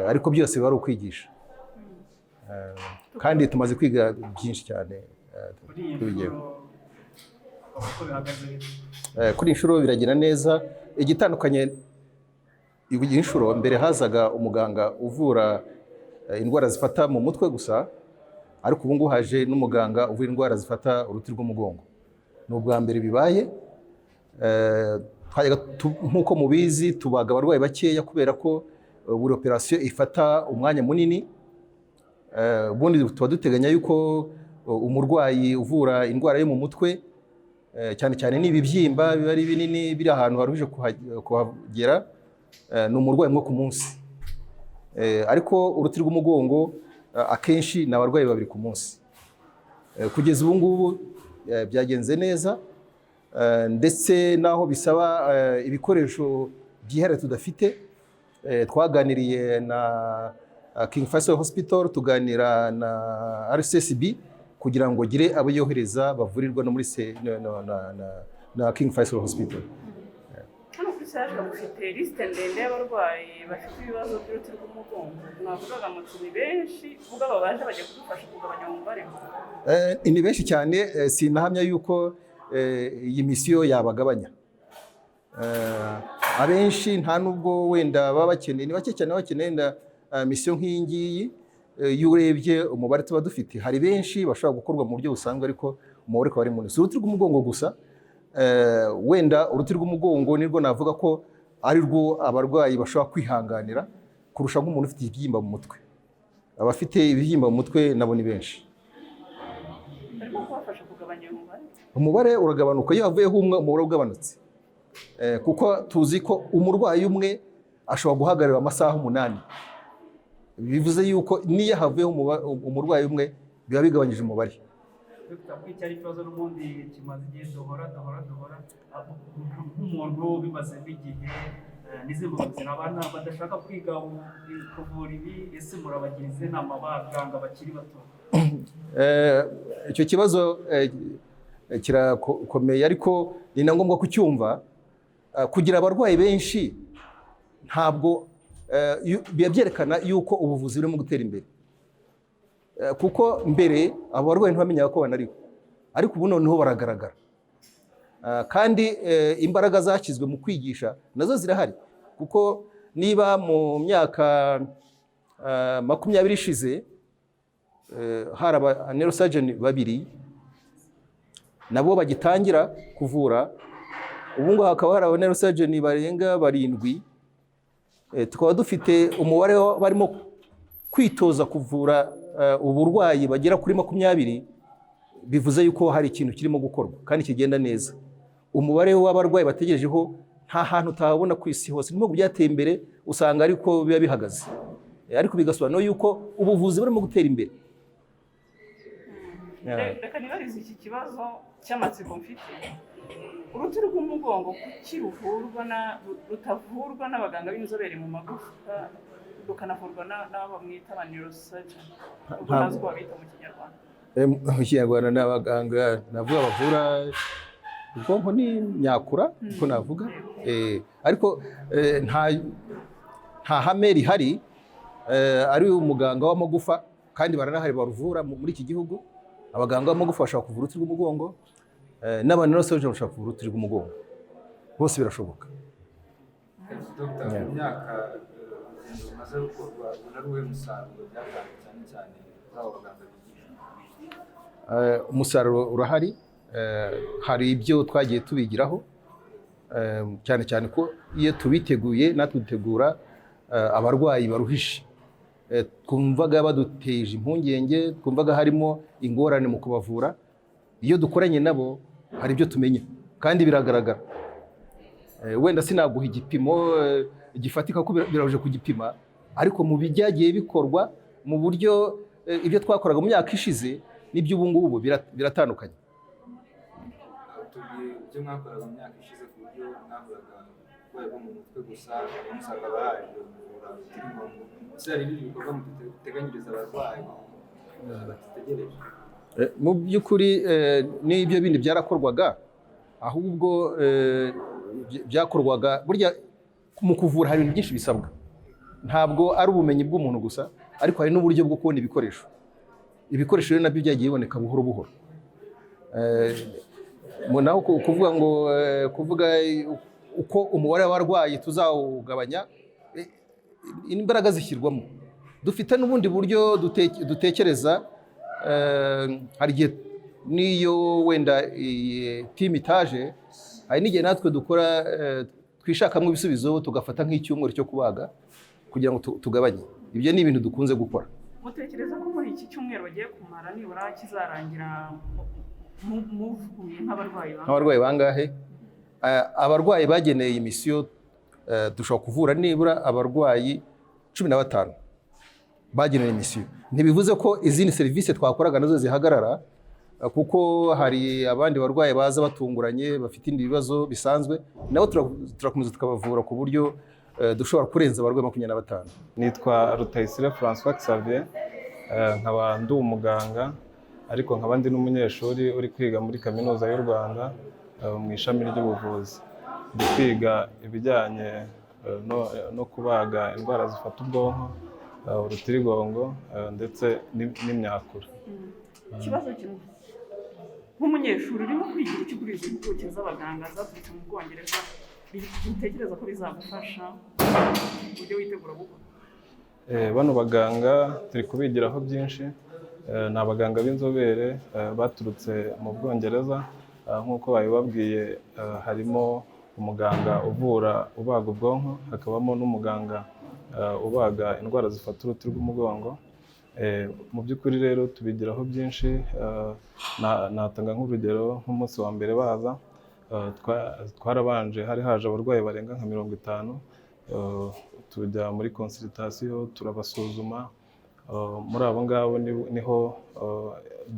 ariko byose biba ari ukwigisha. Kandi tumaze kwiga byinshi cyane. Kuri inshuro biragira neza. Igitandukanye, inshuro mbere hazaga umuganga uvura indwara zifata mu mutwe gusa, ariko ubu ngubu haje n'umuganga uvura indwara zifata uruti rw'umugongo. Ni ubwa mbere bibaye. Nk'uko mubizi tubaga abarwayi bakeya kubera ko buri operasiyo ifata umwanya munini. Ubundi tuba duteganya yuko umurwayi uvura indwara yo mu mutwe cyane cyane n'ibibyimba biba ari binini biri ahantu haruhije kuhagera, ni umurwayi umwe ku munsi. Ariko uruti rw'umugongo akenshi ni abarwayi 2 ku munsi. Kugeza ubu ngubu byagenze neza, ndetse naho bisaba ibikoresho byihariye tudafite. Twaganiriye na King Faisal Hospital, tuganira na RSSB kugira ngo gire abo yohereza bavurirwa no muri na King Faisal Hospital. Hano kuri site mufite liste ndende y'abarwayi bafite ibibazo by'uruti rw'umugongo. Mwavugaga muti ni benshi, vuga babaje bagiye kudufasha kugabanya umubare. Ni benshi cyane, sinahamya yuko iyi misiyo yabagabanya. Abenshi nta nubwo wenda baba bakeneye, ni bake cyane bakeneye misiyo nk'iyi ngiyi. Iyo urebye umubare tuba dufite, hari benshi bashobora gukorwa mu buryo busanzwe, ariko umubare ukaba ari munini. Si uruti rw'umugongo gusa, wenda uruti rw'umugongo nirwo navuga ko ari rwo abarwayi bashobora kwihanganira kurusha nk'umuntu ufite ibyimba mu mutwe. Abafite ibibyimba mu mutwe nabo ni benshi. Ariko kubafasha kugabanya umubare? Umubare uragabanuka iyo havuyeho umwe, umubare ugabanutse. Kuko tuzi ko umurwayi umwe ashobora guhagarara amasaha 8. Bivuze yuko niyo havuyeho umurwayi umwe biba bigabanyije umubare. Icyari ikibazo n'ubundi kimaze igihe duhora nk'umuntu bimaze n'igihe n'izimbogamizi abana badashaka kwiga kuvura ibi, ese murabagiriza inama abaganga bakiri bato? Icyo kibazo kirakomeye, ariko ni na ngombwa kucyumva. Kugira abarwayi benshi ntabwo biba byerekana yuko ubuvuzi burimo gutera imbere. Kuko mbere abarwayi ntibamenyaga ko banariho, ariko ubu noneho baragaragara. Kandi imbaraga zashyizwe mu kwigisha nazo zirahari, kuko niba mu myaka 20 ishize hari neurosurgeon 2 nabo bagitangira kuvura, ubu ngo hakaba hari neurosurgeon barenga 7. Tukaba dufite umubare barimo kwitoza kuvura uburwayi bagera kuri 20. Bivuze yuko hari ikintu kirimo gukorwa kandi kigenda neza. Umubare w'abarwayi bategerejeho nta hantu utabona ku isi hose, nimo byateye imbere usanga ariko biba bihagaze, ariko bigasobanura yuko ubuvuzi burimo gutera imbere. Reka nibarize iki kibazo cy'amatsiko mfite. Uruti rw'umugongo kuki rutavurwa n'abaganga b'inzobere mu magufwa, rukanavurwa n'abo mwita ba neurosurgeon? Ubwo nazwo babita mu Kinyarwanda. Mu Kinyarwanda n'abaganga navuga bavura ubwonko ni nyakura, uko navuga. Ariko nta hame rihari ari umuganga w'amagufa, kandi baranahari baruvura muri iki gihugu. Abaganga b'amagufa bashaka kuvura uruti rw'umugongo, n'aba neurosurgeon bashaka kuvura uruti rw'umugongo. Bose birashoboka. Dr. Imyaka umaze gukorwa unaruwe musaruro byatanze cyane kuri abo baganga bigisha? Umusaruro urahari. Hari ibyo twagiye tubigiraho, cyane cyane ko iyo tubiteguye natwe dutegura abarwayi baruhishe. Twumvaga baduteje impungenge, twumvaga harimo ingorane mu kubavura. Iyo dukoranye nabo hari ibyo tumenya kandi biragaragara. Wenda sinaguha igipimo gifatika ko biraje kugipima, ariko mu bijyagiye bikorwa mu buryo ibyo twakoraga mu myaka ishize n'ibyo ubu ngubu biratandukanye. Ibyo mwakoraga mu myaka ishize ku buryo mwakoraga urwego mu mutwe gusa, umusaruro bahaje kuvura kudutera. Ese hari ibindi bikorwa muteganyiriza abarwayi batitegereje? Mu by'ukuri n'ibyo bindi byarakorwaga, ahubwo byakorwaga burya mu kuvura hari ibintu byinshi bisabwa. Ntabwo ari ubumenyi bw'umuntu gusa, ariko hari n'uburyo bwo kubona ibikoresho. Ibikoresho rero nabyo byagiye biboneka buhoro buhoro. Naho kuvuga uko umubare w'abarwayi tuzawugabanya, imbaraga zishyirwamo dufite n'ubundi buryo dutekereza. Hari igihe n'iyo wenda timu itaje, hari n'igihe natwe dukora twishakamo ibisubizo tugafata nk'icyumweru cyo kubaga kugira ngo tugabanye. Ibyo ni ibintu dukunze gukora. Mutekereza ko muri iki cyumweru bagiye kumara nibura kizarangira muvuye nk'abarwayi bangahe? Abarwayi bageneye iyi misiyo dushobora kuvura nibura abarwayi 15 bageneye misiyo. Ntibivuze ko izindi serivisi twakoraga nazo zihagarara, kuko hari abandi barwayi baza batunguranye bafite ibindi bibazo bisanzwe, nabo turakomeza tukabavura ku buryo dushobora kurenza abarwayi 25. Nitwa Rutayisire François Xavier, nkaba ndi umuganga ariko nkaba ndi n'umunyeshuri uri kwiga muri kaminuza y'u Rwanda mu ishami ry'ubuvuzi. Ndi kwiga ibijyanye no kubaga indwara zifata ubwonko, urutirigongo ndetse n'imyakura. Ikibazo kimwe nk'umunyeshuri urimo kwigira iki kuri izi mpuguke z'abaganga zaturutse mu Bwongereza, bitekereza ko bizagufasha uburyo witegura gukora? Bano baganga turi kubigiraho byinshi. Ni abaganga b'inzobere baturutse mu Bwongereza. Nk'uko babibabwiye, harimo umuganga ubaga ubwonko, hakabamo n'umuganga ubaga indwara zifata uruti rw'umugongo. Mu by'ukuri rero tubigiraho byinshi. Natanga nk'urugero, nk'umunsi wa mbere baza twarabanje, hari haje abarwayi barenga nka 50. Tujya muri consultation turabasuzuma. Muri abo ngabo niho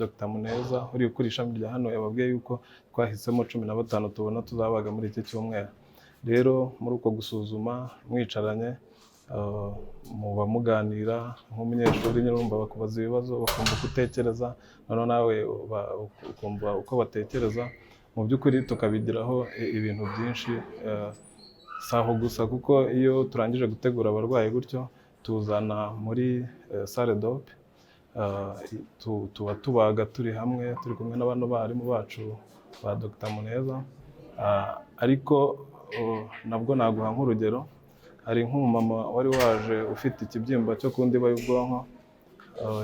Dr. Muneza uri gukora ishami rya hano yababwiye yuko twahisemo 15 tubona tuzabaga muri iki cyumweru. Rero muri uko gusuzuma mwicaranye, muba muganira nk'umunyeshuri, nyirumva bakubaza ibibazo, bakumva uko utekereza, noneho nawe ukumva uko batekereza. Mu by'ukuri tukabigiraho ibintu byinshi. Saho gusa, kuko iyo turangije gutegura abarwayi gutyo tuzana muri salle d'op, tuba tubaga turi hamwe, turi kumwe n'abandi barimu bacu ba Dr. Muneza. Ariko nabwo naguha nk'urugero, hari nk'umumama wari waje ufite ikibyimba cyo ku ndiba y'ubwonko,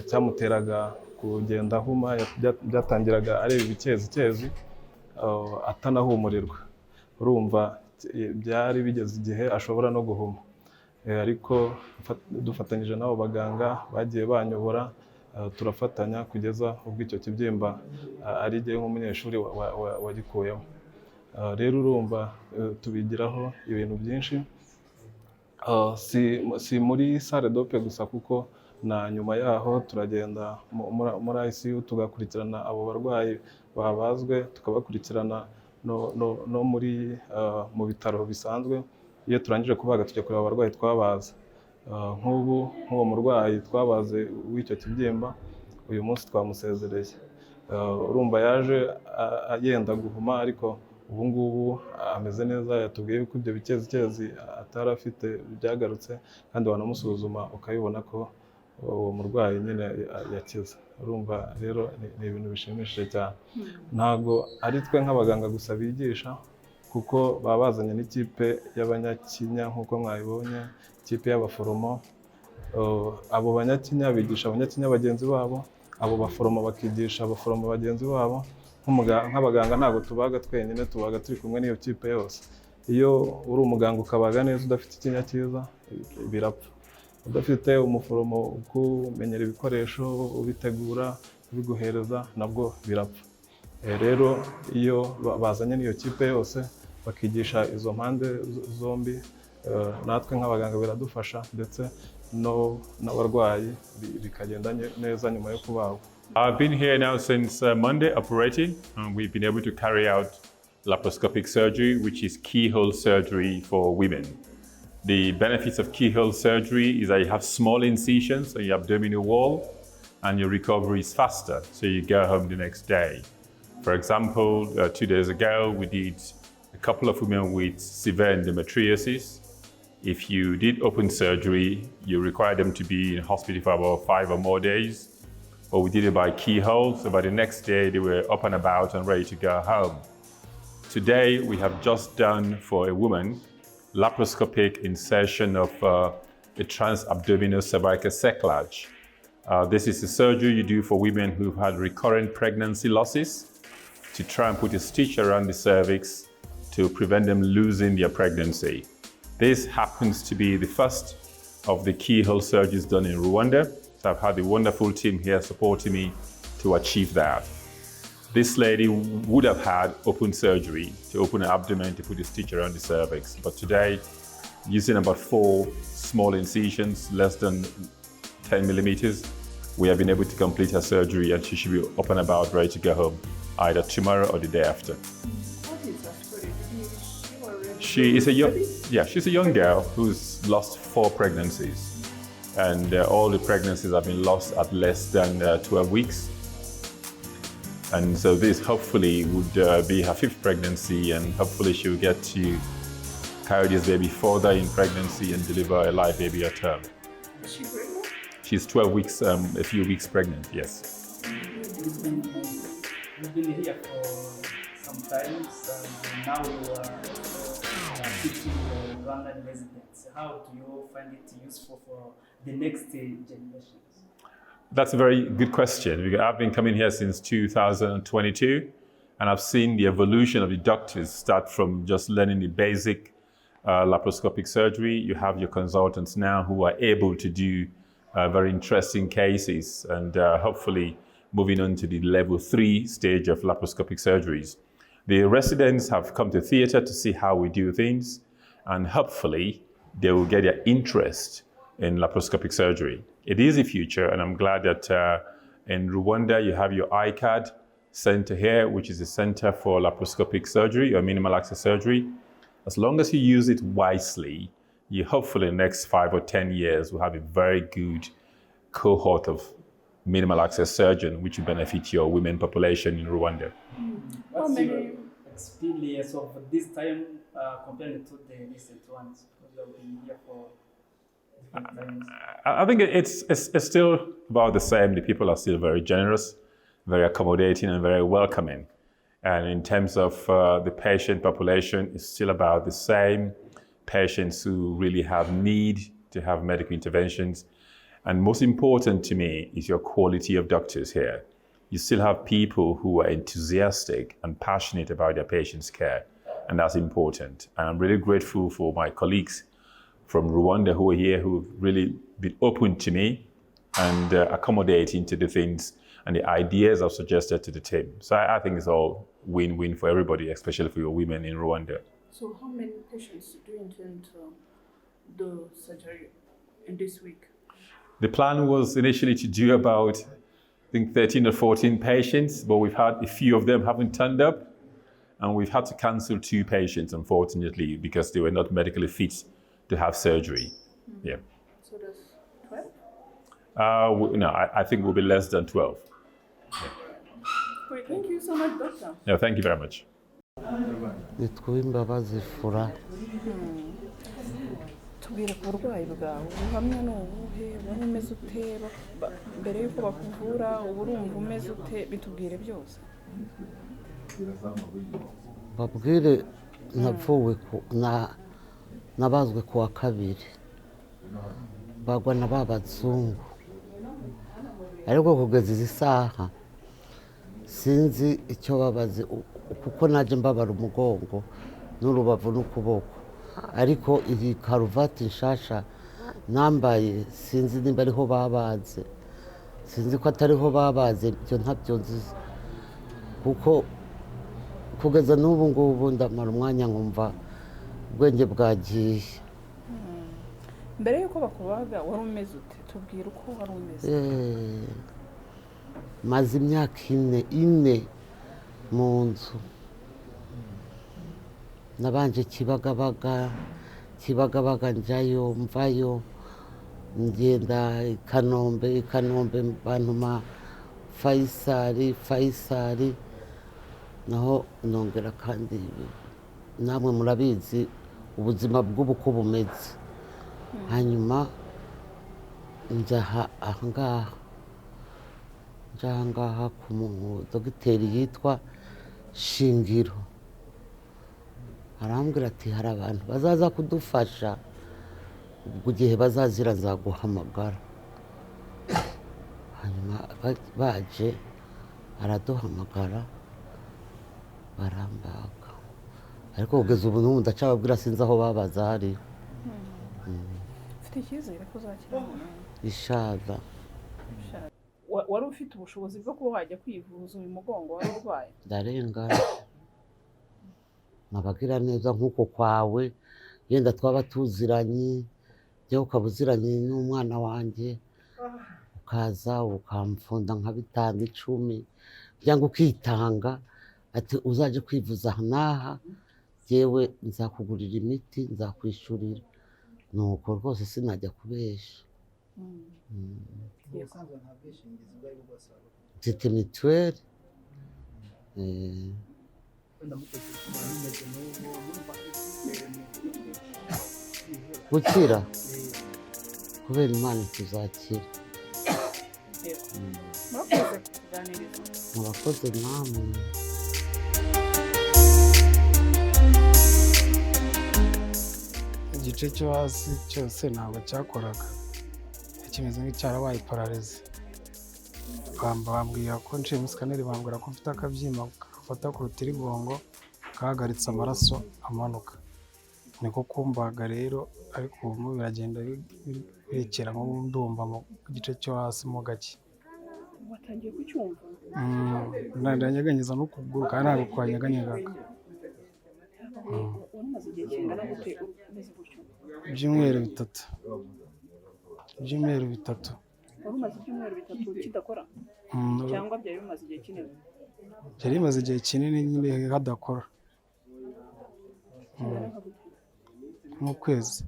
cyamuteraga kugenda ahuma, byatangiraga areba ibikezi atanahumurirwa. Urumva byari bigeze igihe ashobora no guhuma. Ariko dufatanyije n'abo baganga bagiye banyobora, turafatanya kugeza ubwo icyo kibyimba ari igihe nk'umunyeshuri wagikuyemo. Rero urumva tubigiraho ibintu byinshi. Si muri salle d'op gusa, kuko na nyuma yaho turagenda muri ICU tugakurikirana abo barwayi babazwe, tukabakurikirana no muri Mubitaro bisanzwe. Iyo turangije kubaga tujya kureba abarwayi twabaza. Nk'uwo murwayi twabaze w'icyo kibyimba, uyu munsi twamusezereye. Urumva yaje yenda guhuma, ariko ubu ngubu ameze neza. Yatubwiye ko ibyo bikezi atari afite byagarutse, kandi wanamusuzuma ukabibona ko uwo murwayi nyine yakize. Urumva rero ni ibintu bishimishije cyane. Ntabwo ari twe nk'abaganga gusa bigisha, kuko baba bazanye n'ikipe y'abanyakinya nk'uko mwabibonye, ikipe y'abaforomo. Abo banyakinya bigisha abanyakinya bagenzi babo, abo baforomo bakigisha abaforomo bagenzi babo. Nk'abaganga ntabwo tubaga twenyine, tubaga turi kumwe n'iyo kipe yose. Iyo uri umuganga ukabaga neza udafite ikinya cyiza, birapfa. Udafite umuforomo ukumenyera ibikoresho, ubitegura, ubiguhereza, nabwo birapfa. Rero iyo bazanye n'iyo kipe yose bakigisha izo mpande zombi, natwe nk'abaganga biradufasha, ndetse n'abarwayi bikagenda neza nyuma yo kubagwa. I've been here now since Monday operating, and we've been able to carry out laparoscopic surgery, which is keyhole surgery for women. The benefits of keyhole surgery is that you have small incisions on your abdominal wall, and your recovery is faster, so you go home the next day. For example, 2 days ago, we did a couple of women with severe endometriosis. If you did open surgery, you require them to be in hospital for about 5 or more days. But we did it by keyhole, so by the next day, they were up and about and ready to go home. Today, we have just done for a woman laparoscopic insertion of a transabdominal cervical cerclage. This is a surgery you do for women who've had recurrent pregnancy losses to try and put a stitch around the cervix to prevent them losing their pregnancy. This happens to be the first of the keyhole surgeries done in Rwanda. So I've had a wonderful team here supporting me to achieve that. This lady would have had open surgery to open her abdomen to put a stitch around the cervix. But today, using about 4 small incisions, less than 10 millimeters, we have been able to complete her surgery, and she should be up and about, ready to go home, either tomorrow or the day after. What is her story? She's a young girl who's lost 4 pregnancies, and all the pregnancies have been lost at less than 12 weeks. And so this hopefully would be her 5th pregnancy, and hopefully she'll get to carry this baby further in pregnancy and deliver a live baby at term. Is she pregnant? She's 12 weeks, a few weeks pregnant, yes. You've been here for some time, and now you are teaching Rwandan residents. How do you find it useful for the next generations? That's a very good question. I've been coming here since 2022, and I've seen the evolution of the doctors start from just learning the basic laparoscopic surgery. You have your consultants now who are able to do very interesting cases, and hopefully moving on to the level 3 stage of laparoscopic surgeries. The residents have come to theatre to see how we do things, and hopefully they will get their interest in laparoscopic surgery. It is the future, and I'm glad that in Rwanda you have your ICAD center here, which is a center for laparoscopic surgery or minimal access surgery. As long as you use it wisely, you hopefully in the next 5 or 10 years will have a very good cohort of minimal access surgeons, which will benefit your women population in Rwanda. What's your experience of this time compared to the recent ones? Because you have been here for different times. I think it's still about the same. The people are still very generous, very accommodating, and very welcoming. And in terms of the patient population, it's still about the same. Patients who really have need to have medical interventions. And most important to me is your quality of doctors here. You still have people who are enthusiastic and passionate about their patients' care, and that's important. And I'm really grateful for my colleagues from Rwanda who are here, who've really been open to me and accommodating to the things and the ideas I've suggested to the team. So I think it's all win-win for everybody, especially for your women in Rwanda. So how many patients do you intend to do surgery in this week? The plan was initially to do about, I think, 13 or 14 patients, but we've had a few of them haven't turned up, and we've had to cancel 2 patients, unfortunately, because they were not medically fit to have surgery. Mm-hmm. Yeah. So that's 12? No, I think we'll be less than 12. Yeah. Great, thank you so much, doctor. No, thank you very much. Tubwire ku burwayi bwawe, ubuhamya ni ubuhe, wari umeze ute, mbere y'uko bakuvura, uba urumva umeze ute, bitubwire byose. Babwire navuwe nabazwe ku wa 2, bagwa na babazungu, ariko kugeza izi saha sinzi icyo babaze, kuko naje mbabara umugongo n'urubavu n'ukuboko, ariko iyi karuvati nshasha nambaye sinzi nimba ariho babaze, sinzi ko atariho babaze, ibyo ntabyo nzi, kuko kugeza n'ubu ngubu ndamara umwanya nkumva ubwenge bwagiye. Mbere y'uko bakubaga wari umeze ute? Tubwire uko wari umeze. Maze imyaka 4 mu nzu, nabanje Kibagabaga njyayo mvayo, ngenda i Kanombe bantuma Faisal, naho nongera kandi namwe murabizi ubuzima bw'ubuko bumeze. Hanyuma njaha ahangaha ku dogiteri yitwa Shingiro, arambwira ati hari abantu bazaza kudufasha ubwo igihe bazazira nzaguhamagara. Hanyuma baje araduhamagara barambaga, ariko kugeza ubu n'ubu ndacababwira sinzi aho babaza hariho. ufite icyizere ko uzakira umunani? Ishaza wari ufite ubushobozi bwo kuba wajya kwivuza uyu mugongo wari urwaye? ndarengana, nabagira neza nk'uko kwawe, yenda twaba tuziranye, jyewe ukaba uziranye n'umwana wanjye, ukaza ukamfunda nka 5, 10 cyangwa ukitanga ati uzaje kwivuza aha n'aha, jyewe nzakugurira imiti, nzakwishyurira. Nuko rwose sinajya kubesha. Mfite mituweli. Gukira kubera Imana tuzakira. murakoze kuganiriza. Murakoze namwe. Igice cyo hasi cyose ntabwo cyakoraga, kimeze nk'icyarabaye pararize. Bambwira ko nciye muri sikaneri, bambwira ko mfite akabyimba gafata ku rutirigongo kahagaritse amaraso amanuka. Niko kumbaga rero, ariko ubu biragenda birekera nko ndumva mu gice cyo hasi mo gake. watangiye kucyumva? Ndanyeganyeza n'ukuguru kandi ntabwo kwanyeganyegaga. Wamaze igihe kingana gute umeze gutyo? Ibyumweru 3. Wari umaze ibyumweru 3 kidakora? Cyangwa byari bimaze igihe kinini? Byari bimaze igihe kinini nyine hadakora. Nk'ukwezi.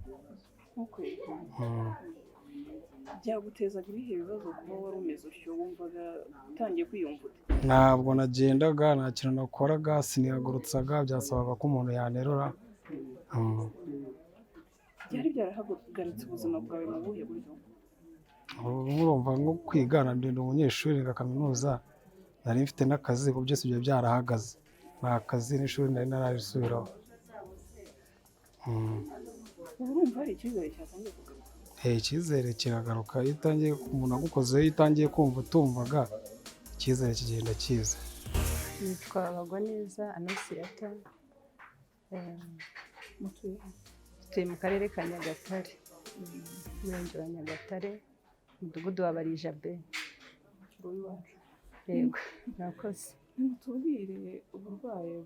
Byagutezaga ibihe bibazo kuba wari umeze utyo, wumvaga utangiye kwiyumva ute? Ntabwo nagendaga, nta kintu nakoraga, sinihagurutsaga, byasabaga ko umuntu yanerura. Byari byarahagaritse ubuzima bwawe mu buhe buryo? Urumva nko kwiga, ndi umunyeshuri wa kaminuza, nari mfite n'akazi, ku byose ibyo byarahagaze. Nta kazi n'ishuri nari nararisubiraho. Urumva hari icyizere cyatangiye kugaruka? Icyizere kiragaruka iyo utangiye, umuntu agukozeho iyo utangiye kumva utumvaga, icyizere kigenda kiza. Nitwa Bagwaneza Anosiyata, tuye mu karere ka Nyagatare, umurenge wa Nyagatare, umudugudu wa Barijabe. Yego, murakoze. Mutubwire uburwayi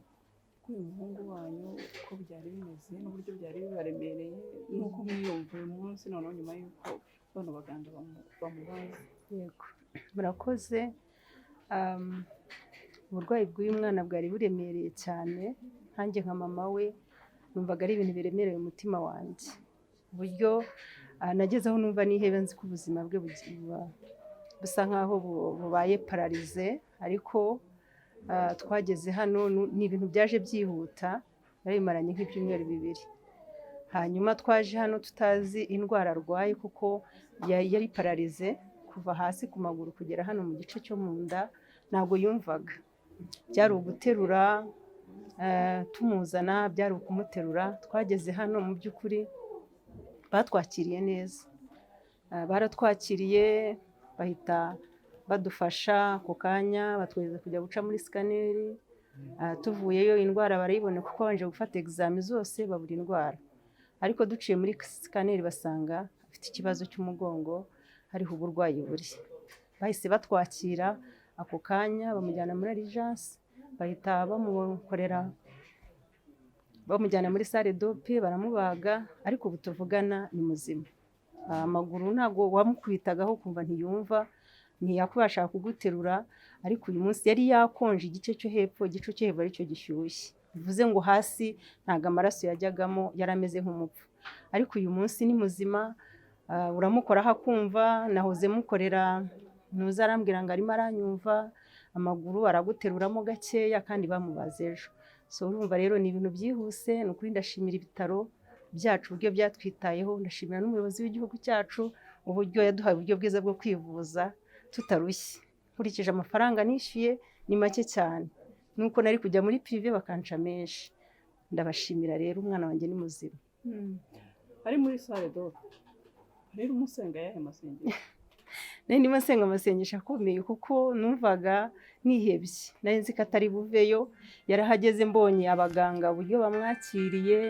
bw'uyu muhungu wanyu uko byari bimeze n'uburyo byari bibaremereye n'uko mwiyumva uyu munsi noneho nyuma y'uko bano baganga bamubaza. Yego, murakoze. Uburwayi bw'uyu mwana bwari buremereye cyane, nkanjye nka mama we numvaga ari ibintu biremereye umutima wanjye, uburyo nagezeho numva nihebe, nzi ko ubuzima bwe busa nkaho bubaye pararize. Ariko twageze hano ni ibintu byaje byihuta, bimaranye nk'ibyumweru 2. Hanyuma twaje hano tutazi indwara arwaye, kuko yari pararize kuva hasi ku maguru kugera hano mu gice cyo mu nda, ntabwo yumvaga. Byari uguterura, tumuzana byari ukumuterura. Twageze hano mu by'ukuri batwakiriye neza, baratwakiriye, bahita badufasha ako kanya, batweza kujya guca muri sikaneri. Tuvuyeyo indwara barayibona, kuko babanje gufata egizami zose babura indwara, ariko duciye muri sikaneri basanga afite ikibazo cy'umugongo, hariho uburwayi buri. Bahise batwakira ako kanya, bamujyana muri arijanse, bahita bamujyana muri sale dope, baramubaga, ariko ubu tuvugana ni muzima. Amaguru ntabwo wamukubitagaho kumva ntiyumva, ntiyakubasha kuguterura, ariko uyu munsi yari yakonje igice cyo hepfo, igice cyo hepfo aricyo gishyushye, bivuze ngo hasi ntabwo amaraso yajyagamo, yari ameze nk'umupfu. Ariko uyu munsi ni muzima, uramukoraho akumva. Nahoze mukorera, ntuza arambwira ngo arimo aranyumva, amaguru araguteruramo gakeya, kandi bamubaze ejo. So urumva rero ni ibintu byihuse. Ni ukuri ndashimira ibitaro byacu uburyo byatwitayeho, ndashimira n'umuyobozi w'igihugu cyacu uburyo yaduhaye uburyo bwiza bwo kwivuza tutarushye. Nkurikije amafaranga nishyuye ni make cyane, nuko nari kujya muri prive bakanca menshi. Ndabashimira rero, umwana wanjye ni muzima. ari muri sale do rero umusenga yahe masengesho nari ndimo nsenga amasengesho akomeye kuko numvaga nihebye nari nzi ko atari buveyo yarahageze mbonye abaganga uburyo bamwakiriye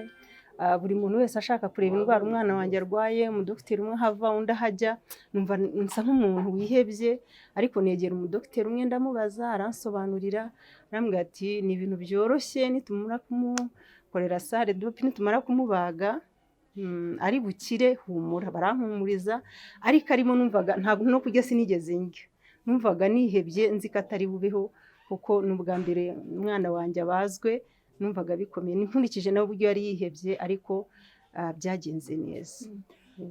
buri muntu wese ashaka kureba indwara umwana wanjye arwaye umudogiteri umwe ahava undi ahajya numva nsa nk'umuntu wihebye ariko negera umudogiteri umwe ndamubaza aransobanurira arambwira ati ni ibintu byoroshye nitumara kumukorera sale dope nitumara kumubaga ari bukire humura barampumuriza ariko arimo numvaga ntabwo no kurya sinigeze ndya numvaga nihebye nzi ko atari bubeho kuko n'ubwa mbere umwana wanjye abazwe numvaga bikomeye nkurikije nawe uburyo yari yihebye ariko byagenze neza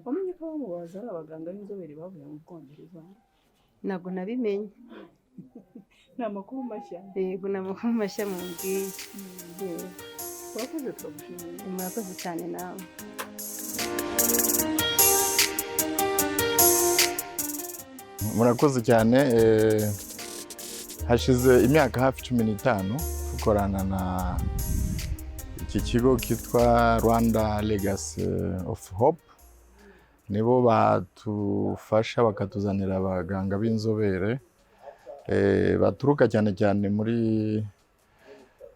wamenye ko bamubaza ari abaganga b'inzobere bavuye mu Bwongereza ntabwo nabimenye ni amakuru mashya yego ni amakuru mashya mumbwiye urakoze turagushimiye murakoze cyane nawe murakoze cyane hashize imyaka hafi 15 dukorana na iki kigo kitwa Rwanda Legacy of Hope nibo batufasha bakatuzanira abaganga b'inzobere baturuka cyane cyane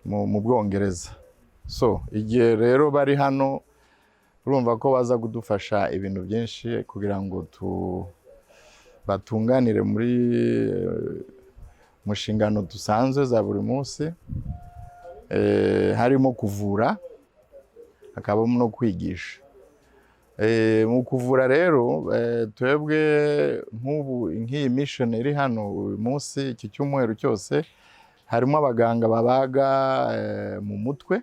mu Bwongereza. So igihe rero bari hano urumva ko baza kudufasha ibintu byinshi kugira ngo batunganire muri mushingano dusanzwe za buri munsi, harimo kuvura hakabamo no kwigisha. Mu kuvura rero twebwe nk'iyi mission iri hano uyu munsi iki cyumweru cyose harimo abaganga babaga mu mutwe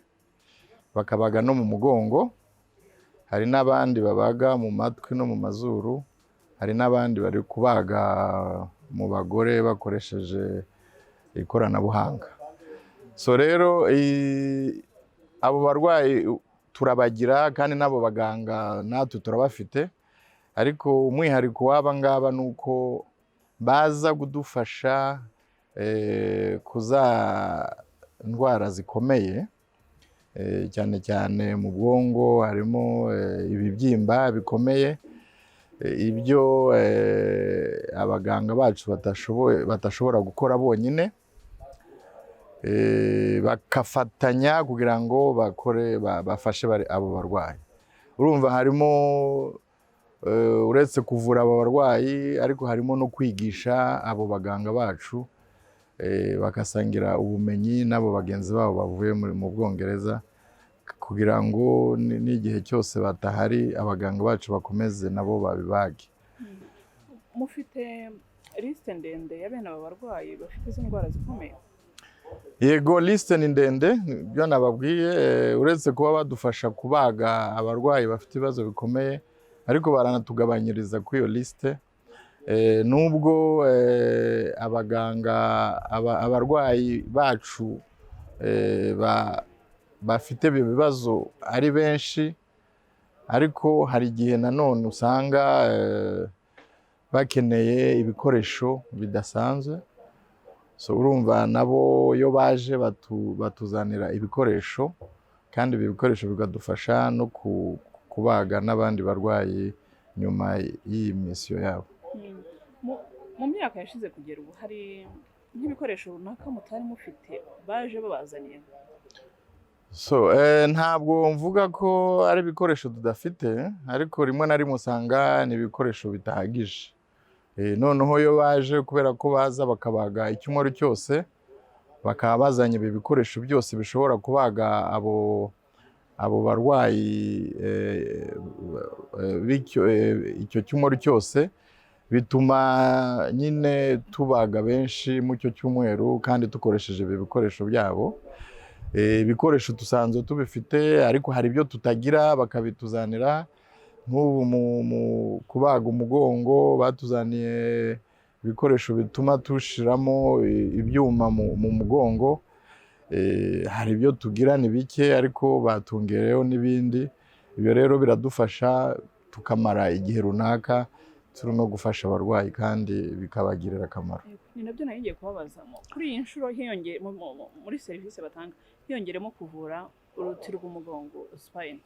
bakabaga no mu mugongo, hari n'abandi babaga mu matwi no mu mazuru, hari n'abandi bari kubaga mu bagore bakoresheje ikoranabuhanga. So rero abo barwayi turabagira kandi nabo baganga natwe turabafite, ariko umwihariko w'aba ngaba ni uko baza kudufasha kuza ndwara zikomeye, cyane cyane mu bwongo harimo ibibyimba bikomeye, ibyo abaganga bacu batashobora gukora bonyine, bakafatanya kugira ngo bafashe abo barwayi. Urumva harimo uretse kuvura abo barwayi ariko harimo no kwigisha abo baganga bacu, bakasangira ubumenyi n'abo bagenzi babo bavuye mu Bwongereza kugira ngo n'igihe cyose batahari abaganga bacu bakomeze nabo babibage. Mufite liste ndende ya bene aba barwayi bafite izo ndwara zikomeye? Yego, liste ni ndende, byo nababwiye, uretse kuba badufasha kubaga abarwayi bafite ibibazo bikomeye ariko baranatugabanyiriza kuri iyo liste. Nubwo abaganga abarwayi bacu bafite ibibazo ari benshi, ariko hari igihe nanone usanga bakeneye ibikoresho bidasanzwe. So urumva nabo iyo baje batuzanira ibikoresho, kandi ibi bikoresho bikadufasha no kubaga n'abandi barwayi nyuma y'iyi misiyo yabo. Mu myaka yashize kugera ubu hari nk'ibikoresho runaka mutari mufite baje babazaniye? So ntabwo mvuga ko ari ibikoresho tudafite, ariko rimwe na rimwe usanga ni ibikoresho bitahagije. Noneho iyo baje kubera ko baza bakabaga icyumweru cyose, bakaba bazanye ibi bikoresho byose bishobora kubaga abo barwayi icyo cyumweru cyose, bituma nyine tubaga benshi mu cyo cyumweru kandi dukoresheje ibi bikoresho byabo. Ibikoresho dusanzwe tubifite ariko hari ibyo tutagira bakabituzanira. Nk'ubu mu kubaga umugongo batuzaniye ibikoresho bituma tushiramo ibyuma mu mugongo. Hari ibyo tugira ni bike ariko batungereyeho n'ibindi. Ibyo rero biradufasha tukamara igihe runaka turimo gufasha abarwayi kandi bikabagirira akamaro. Ni nabyo nari ngiye kubabaza, kuri iyi nshuro hiyongeye muri serivisi batanga hiyongeremo kuvura uruti rw'umugongo, spine.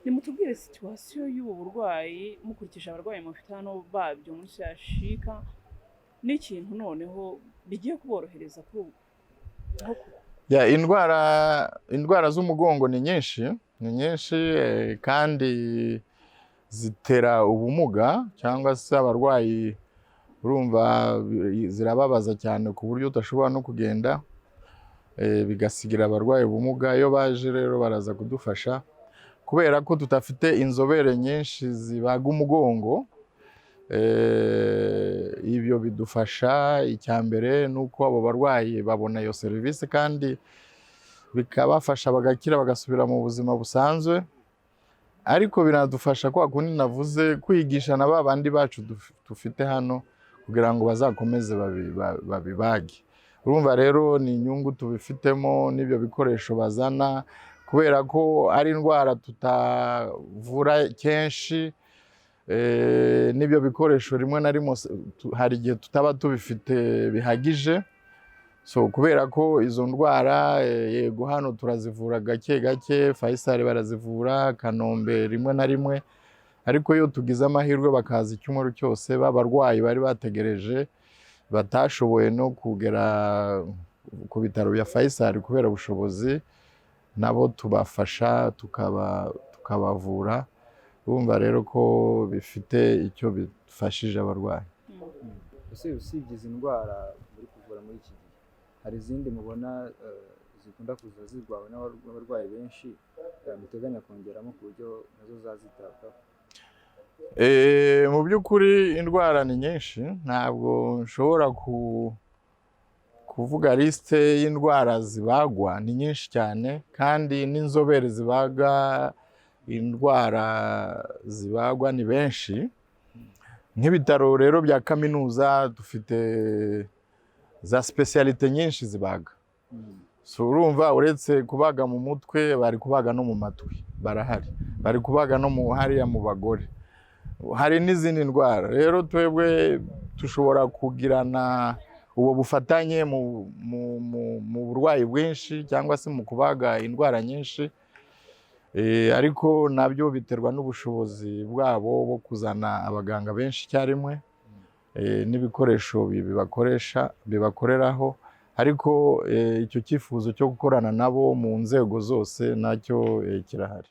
nimutubwire situwasiyo y'ubu burwayi mukurikije abarwayi mufite hano babyo muri shika n'ikintu noneho bigiye kuborohereza kuri ubu. Indwara z'umugongo ni nyinshi kandi zitera ubumuga cyangwa se abarwayi urumva zirababaza cyane ku buryo udashobora no kugenda, bigasigira abarwayi ubumuga. Iyo baje rero baraza kudufasha kubera ko tudafite inzobere nyinshi zibaga umugongo. Ibyo bidufasha, icya mbere nuko abo barwayi babona iyo serivisi kandi bikabafasha bagakira bagasubira mu buzima busanzwe. Ariko biradufasha kwa kundi navuze kwigisha na babandi bacu dufite hano kugira ngo bazakomeze babibage. Urumva rero ni inyungu tubifitemo n'ibyo bikoresho bazana, kubera ko ari indwara tutavura kenshi. N'ibyo bikoresho rimwe na rimwe hari igihe tutaba tubifite bihagije. Kubera ko izo ndwara yego hano turazivura gake gake, Faisal barazivura, Kanombe rimwe na rimwe, ariko iyo tugize amahirwe bakaza icyumweru cyose b'abarwayi bari bategereje batashoboye no kugera ku bitaro bya Faisal kubera ubushobozi, nabo tubafasha tukabavura. Urumva rero ko bifite icyo bifashije abarwayi. Usibye izi ndwara muri kuvura muri iki gihe, hari izindi mubona zikunda kuza zirwawe n'abarwayi benshi muteganya kongeramo ku buryo nazo zazitabwaho? Mu by'ukuri indwara ni nyinshi, ntabwo nshobora kuvuga lisite y'indwara zibagwa. Ni nyinshi cyane kandi n'inzobere zibaga indwara zibagwa ni benshi. Nk'ibitaro rero bya kaminuza dufite za specialite nyinshi zibaga. Urumva uretse kubaga mu mutwe bari kubaga no mu matwi, barahari. Bari kubaga no mu hariya mu bagore. Hari n'izindi ndwara. Rero twebwe dushobora kugirana ubu bufatanye mu burwayi bwinshi cyangwa se mu kubaga indwara nyinshi. Ariko nabyo biterwa n'ubushobozi bwabo bwo kuzana abaganga benshi icyarimwe n'ibikoresho bibakoreraho. Ariko icyo cyifuzo cyo gukorana nabo mu nzego zose nacyo kirahari.